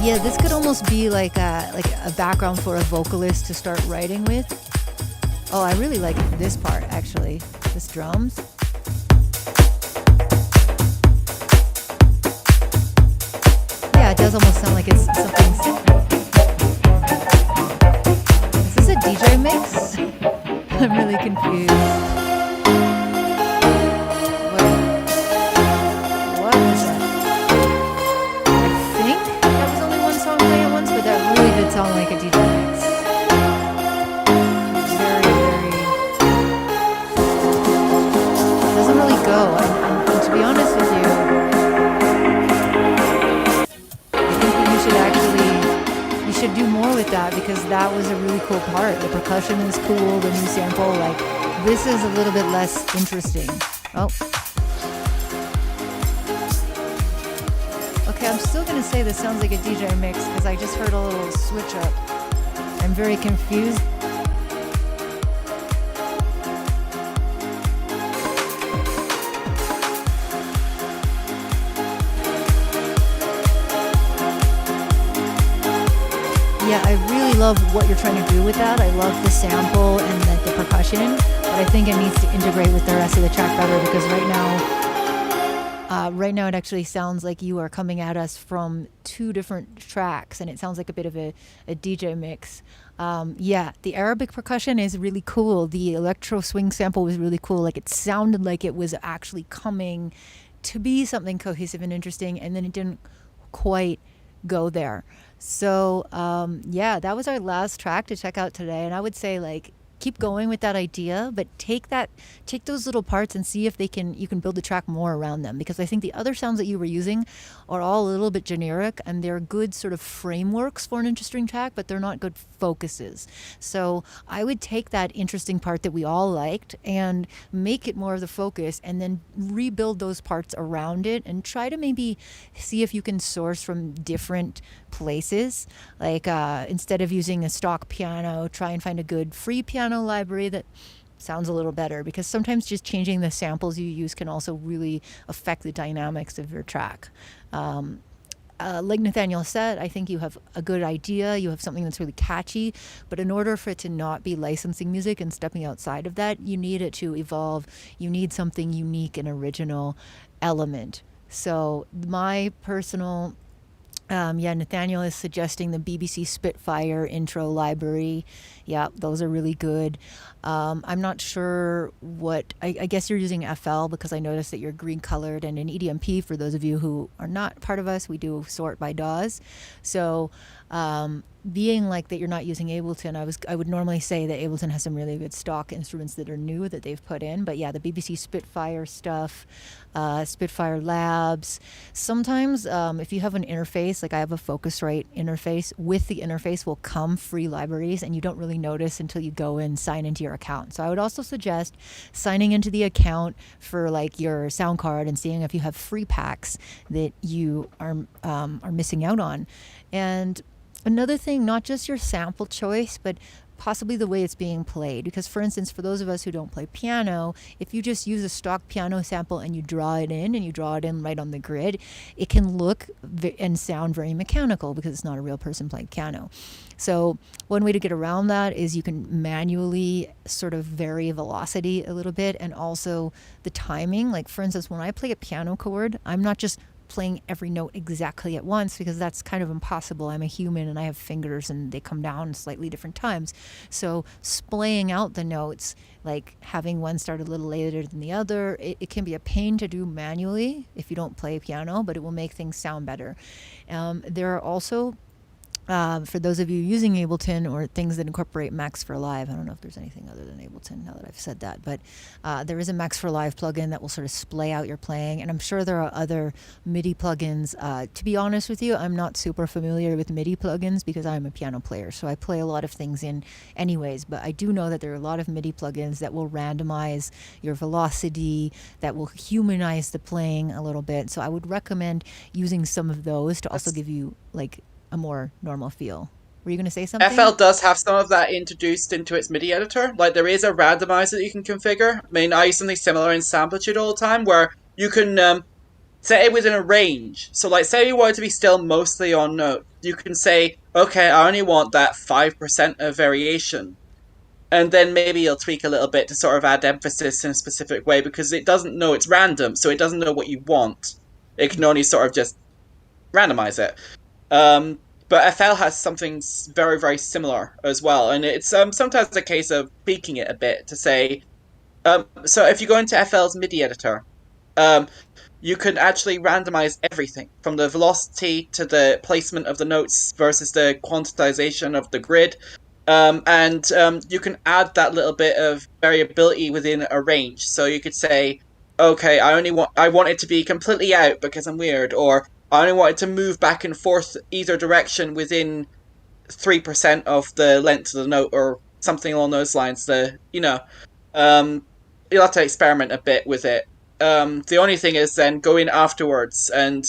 Yeah, this could almost be like a background for a vocalist to start writing with. Oh, I really like this part actually. This drums. It does almost sound like it's something. Is this a DJ mix? I'm really confused. What was that? I think that was only one song playing at once, but that really did sound like a DJ mix. Very, it doesn't really go. And to be honest with you, you should do more with that because that was a really cool part. The percussion was cool, the new sample, like, this is a little bit less interesting. Oh. Okay, I'm still gonna say this sounds like a DJ mix because I just heard a little switch up. I'm very confused. Yeah, I really love what you're trying to do with that. I love the sample and the percussion, but I think it needs to integrate with the rest of the track better because right now it actually sounds like you are coming at us from two different tracks, and it sounds like a bit of a DJ mix. Yeah, the Arabic percussion is really cool. The electro swing sample was really cool. Like, it sounded like it was actually coming to be something cohesive and interesting, and then it didn't quite go there. So yeah, that was our last track to check out today, and I would say, like, keep going with that idea, but take those little parts and see if you can build the track more around them, because I think the other sounds that you were using are all a little bit generic, and they're good sort of frameworks for an interesting track, but they're not good focuses. So I would take that interesting part that we all liked and make it more of the focus, and then rebuild those parts around it, and try to maybe see if you can source from different places. Like, instead of using a stock piano, try and find a good free piano library that sounds a little better, because sometimes just changing the samples you use can also really affect the dynamics of your track. Like Nathaniel said, I think you have a good idea, you have something that's really catchy, but in order for it to not be licensing music and stepping outside of that, you need it to evolve. You need something unique and original element. So my personal Nathaniel is suggesting the BBC Spitfire intro library. Yeah, those are really good. I'm not sure what, I guess you're using FL, because I noticed that you're green colored, and in EDMP, for those of you who are not part of us, we do sort by DAWs. So being like that you're not using Ableton, I would normally say that Ableton has some really good stock instruments that are new that they've put in. But yeah, the BBC Spitfire stuff, Spitfire Labs. Sometimes if you have an interface, like I have a Focusrite interface, with the interface will come free libraries, and you don't really notice until you go and sign into your account. So I would also suggest signing into the account for like your sound card and seeing if you have free packs that you are missing out on. And another thing, not just your sample choice, but possibly the way it's being played. Because, for instance, for those of us who don't play piano, if you just use a stock piano sample and you draw it in right on the grid, it can look and sound very mechanical because it's not a real person playing piano. So one way to get around that is you can manually sort of vary velocity a little bit, and also the timing. Like, for instance, when I play a piano chord, I'm not just playing every note exactly at once, because that's kind of impossible. I'm a human and I have fingers and they come down slightly different times. So splaying out the notes, like having one start a little later than the other, it can be a pain to do manually if you don't play piano, but it will make things sound better. There are also for those of you using Ableton or things that incorporate Max for Live, I don't know if there's anything other than Ableton now that I've said that, but there is a Max for Live plugin that will sort of splay out your playing, and I'm sure there are other MIDI plugins. To be honest with you, I'm not super familiar with MIDI plugins because I'm a piano player, so I play a lot of things in anyways, but I do know that there are a lot of MIDI plugins that will randomize your velocity, that will humanize the playing a little bit, so I would recommend using some of those to also give you like a more normal feel. Were you going to say something? FL does have some of that introduced into its MIDI editor. Like, there is a randomizer that you can configure. I mean, I use something similar in Samplitude all the time, where you can set it within a range. So, like, say you want it to be still mostly on note. You can say, okay, I only want that 5% of variation. And then maybe you'll tweak a little bit to sort of add emphasis in a specific way, because it doesn't know it's random, so it doesn't know what you want. It can only sort of just randomize it. But FL has something very, very similar as well, and it's sometimes a case of tweaking it a bit to say, so if you go into FL's MIDI editor, you can actually randomize everything, from the velocity to the placement of the notes versus the quantization of the grid, and you can add that little bit of variability within a range. So you could say, okay, I want it to be completely out because I'm weird, or I only want it to move back and forth either direction within 3% of the length of the note, or something along those lines. You'll have to experiment a bit with it. The only thing is then go in afterwards, and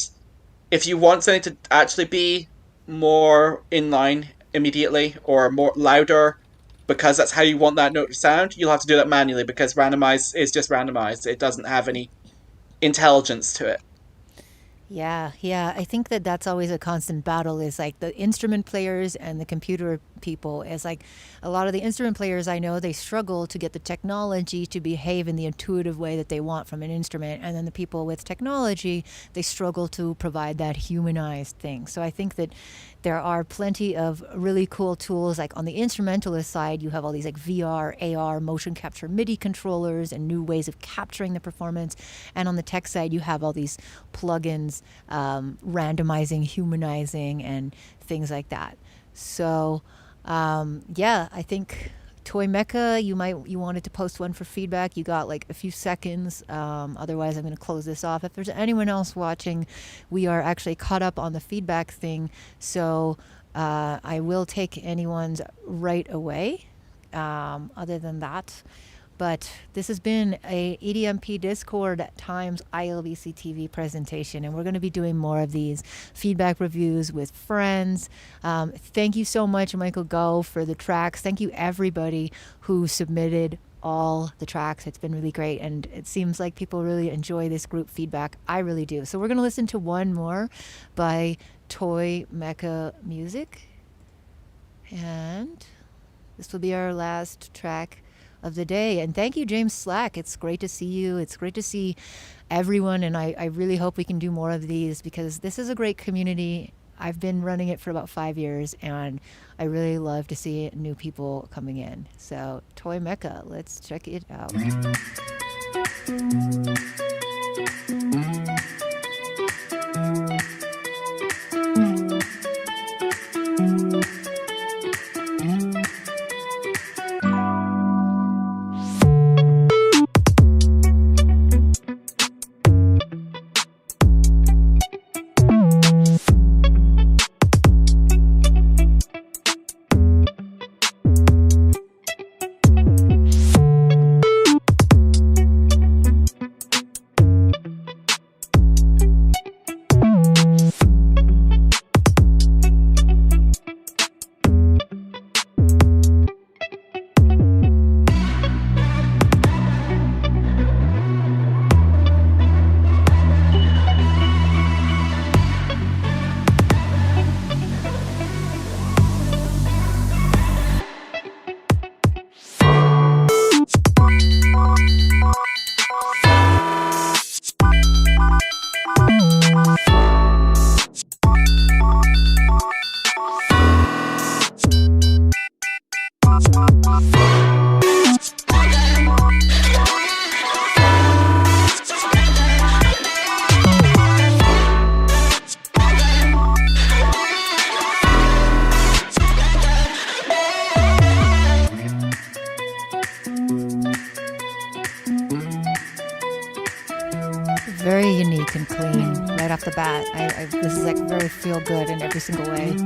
if you want something to actually be more in line immediately or more louder, because that's how you want that note to sound, you'll have to do that manually, because randomize is just randomized. It doesn't have any intelligence to it. Yeah. I think that that's always a constant battle, is like the instrument players and the computer people. Is like a lot of the instrument players I know, they struggle to get the technology to behave in the intuitive way that they want from an instrument. And then the people with technology, they struggle to provide that humanized thing. So I think that there are plenty of really cool tools. Like on the instrumentalist side, you have all these like VR, AR, motion capture MIDI controllers and new ways of capturing the performance. And on the tech side, you have all these plugins, randomizing, humanizing, and things like that. So, I think Toy Mecha, you wanted to post one for feedback. You got like a few seconds. Otherwise, I'm going to close this off. If there's anyone else watching, we are actually caught up on the feedback thing. So I will take anyone's right away. Other than that. But this has been a EDMP Discord times Ilbc TV presentation, and we're going to be doing more of these feedback reviews with friends. Thank you so much, Michael Go, for the tracks. Thank you, everybody who submitted all the tracks. It's been really great, and it seems like people really enjoy this group feedback. I really do. So we're going to listen to one more by Toy Mecha Music, and this will be our last track of the day. And thank you, James Slack. It's great to see you. It's great to see everyone, and I really hope we can do more of these, because this is a great community. I've been running it for about 5 years, and I really love to see new people coming in. So Toy Mecha, let's check it out. that. This is like very feel good in every single way.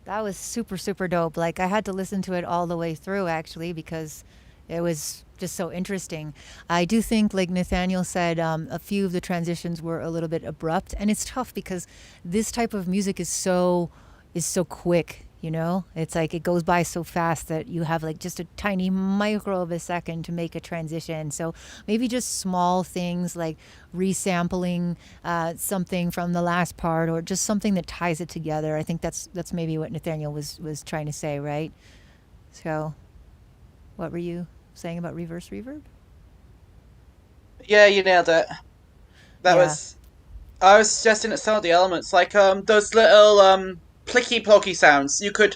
That was super, super dope. Like, I had to listen to it all the way through, actually, because it was just so interesting. I do think, like Nathaniel said, a few of the transitions were a little bit abrupt, and it's tough because this type of music is so quick. You know, it's like it goes by so fast that you have like just a tiny micro of a second to make a transition. So maybe just small things like resampling something from the last part, or just something that ties it together. I think that's maybe what Nathaniel was trying to say, right? So, what were you saying about reverse reverb? Yeah, you nailed it. That Yeah. was. I was suggesting that some of the elements, like those little plicky plocky sounds, you could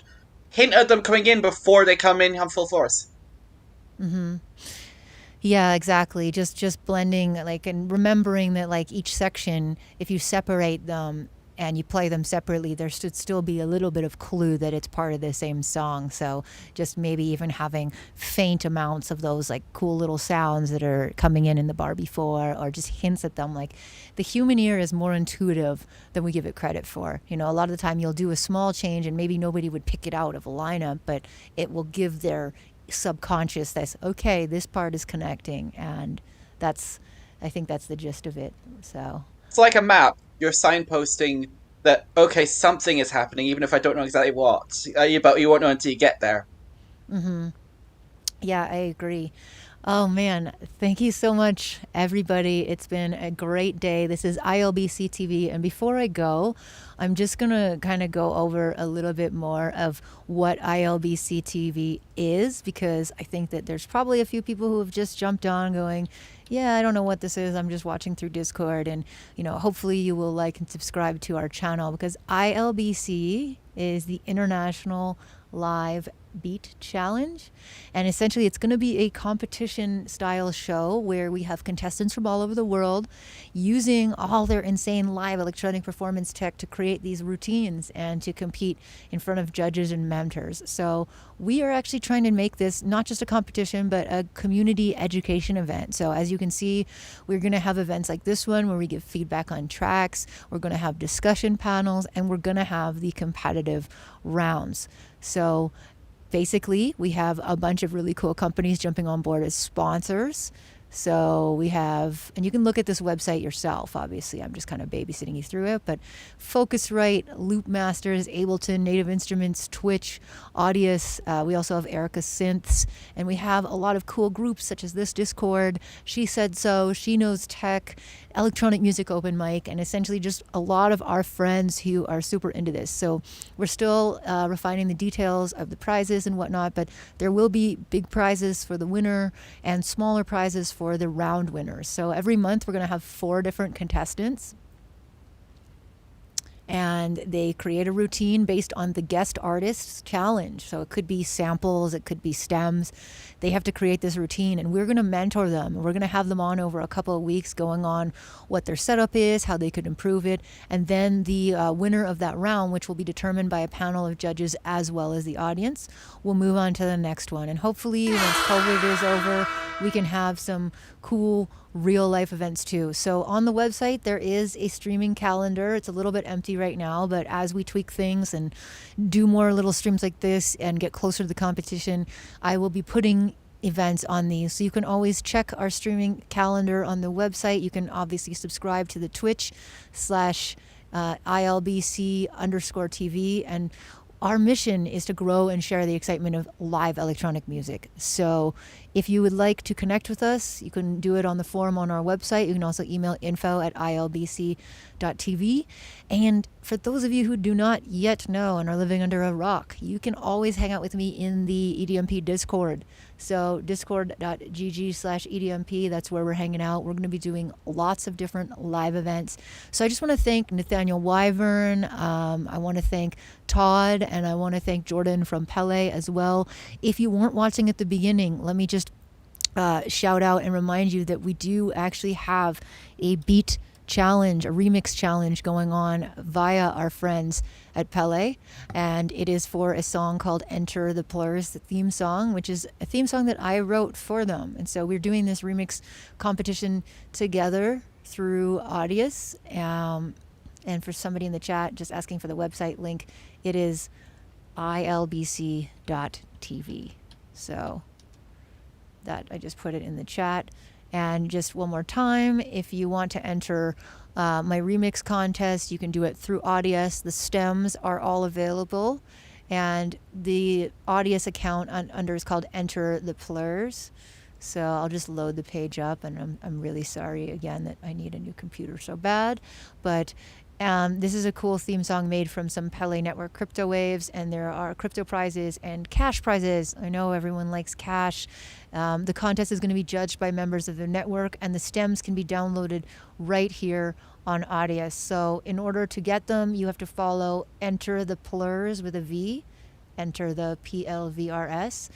hint at them coming in before they come in on full force. Mm-hmm. Yeah, exactly. Just blending, like, and remembering that like each section, if you separate them and you play them separately, there should still be a little bit of clue that it's part of the same song. So just maybe even having faint amounts of those like cool little sounds that are coming in the bar before, or just hints at them. Like, the human ear is more intuitive than we give it credit for. You know, a lot of the time you'll do a small change and maybe nobody would pick it out of a lineup, but it will give their subconscious that's okay, this part is connecting, and I think that's the gist of it. So It's like a map. You're signposting that, okay, something is happening, even if I don't know exactly what. But you won't know until you get there. mm-hmm. Yeah, I agree. Oh man, thank you so much, everybody. It's been a great day. This is ILBC TV, and before I go, I'm just gonna kind of go over a little bit more of what ILBC TV is, because I think that there's probably a few people who have just jumped on going, yeah, I don't know what this is. I'm just watching through Discord, and hopefully you will like and subscribe to our channel, because ILBC is the International Live Beat Challenge, and essentially it's going to be a competition style show where we have contestants from all over the world using all their insane live electronic performance tech to create these routines and to compete in front of judges and mentors. So we are actually trying to make this not just a competition but a community education event. So as you can see, we're going to have events like this one where we give feedback on tracks, we're going to have discussion panels, and we're going to have the competitive rounds. So basically, we have a bunch of really cool companies jumping on board as sponsors. So we have, and you can look at this website yourself, obviously. I'm just kind of babysitting you through it, but Focusrite, Loopmasters, Ableton, Native Instruments, Twitch, Audius. We also have Erica Synths, and we have a lot of cool groups such as this Discord, She Said So, She Knows Tech, Electronic Music Open Mic, and essentially just a lot of our friends who are super into this. So we're still refining the details of the prizes and whatnot, but there will be big prizes for the winner and smaller prizes for the round winners. So every month we're going to have 4 different contestants, and they create a routine based on the guest artist's challenge. So it could be samples, it could be stems. They have to create this routine, and we're going to mentor them. We're going to have them on over a couple of weeks going on what their setup is, how they could improve it, and then the winner of that round, which will be determined by a panel of judges as well as the audience, will move on to the next one. And hopefully once COVID is over, we can have some cool real life events too. So on the website there is a streaming calendar. It's a little bit empty right now, but as we tweak things and do more little streams like this and get closer to the competition, I will be putting events on these. So you can always check our streaming calendar on the website. You can obviously subscribe to the Twitch / ILBC_TV. And our mission is to grow and share the excitement of live electronic music. So if you would like to connect with us, you can do it on the forum on our website. You can also email info@ilbc.tv. And for those of you who do not yet know and are living under a rock, you can always hang out with me in the EDMP Discord. So discord.gg/EDMP, that's where we're hanging out. We're going to be doing lots of different live events. So I just want to thank Nathaniel Wyvern. I want to thank Todd, and I want to thank Jordan from Pele as well. If you weren't watching at the beginning, let me just shout out and remind you that we do actually have a beat challenge, a remix challenge going on via our friends at Pele, and it is for a song called Enter the Plurs, the theme song, which is a theme song that I wrote for them. And so we're doing this remix competition together through Audius. And for somebody in the chat just asking for the website link, it is ilbc.tv. So that, I just put it in the chat. And just one more time, if you want to enter my remix contest, you can do it through Audius. The stems are all available, and the Audius account under is called Enter the Plurs. So I'll just load the page up, and I'm really sorry again that I need a new computer so bad, but this is a cool theme song made from some Pele Network crypto waves, and there are crypto prizes and cash prizes. I know everyone likes cash. The contest is going to be judged by members of the network, and the stems can be downloaded right here on Audius. So in order to get them, you have to follow Enter the Plurs with a V, Enter the PLVRS.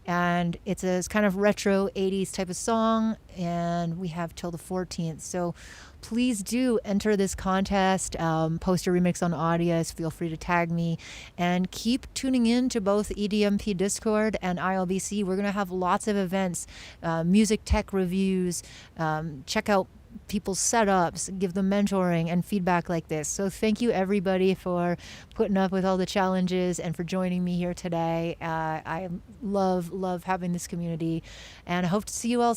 And it's a kind of retro 80s type of song, and we have till the 14th. So please do enter this contest, post your remix on Audius, feel free to tag me, and keep tuning in to both EDMP Discord and ILBC. We're going to have lots of events, music tech reviews, check out people's setups, give them mentoring and feedback like this. So thank you everybody for putting up with all the challenges and for joining me here today. I love having this community, and I hope to see you all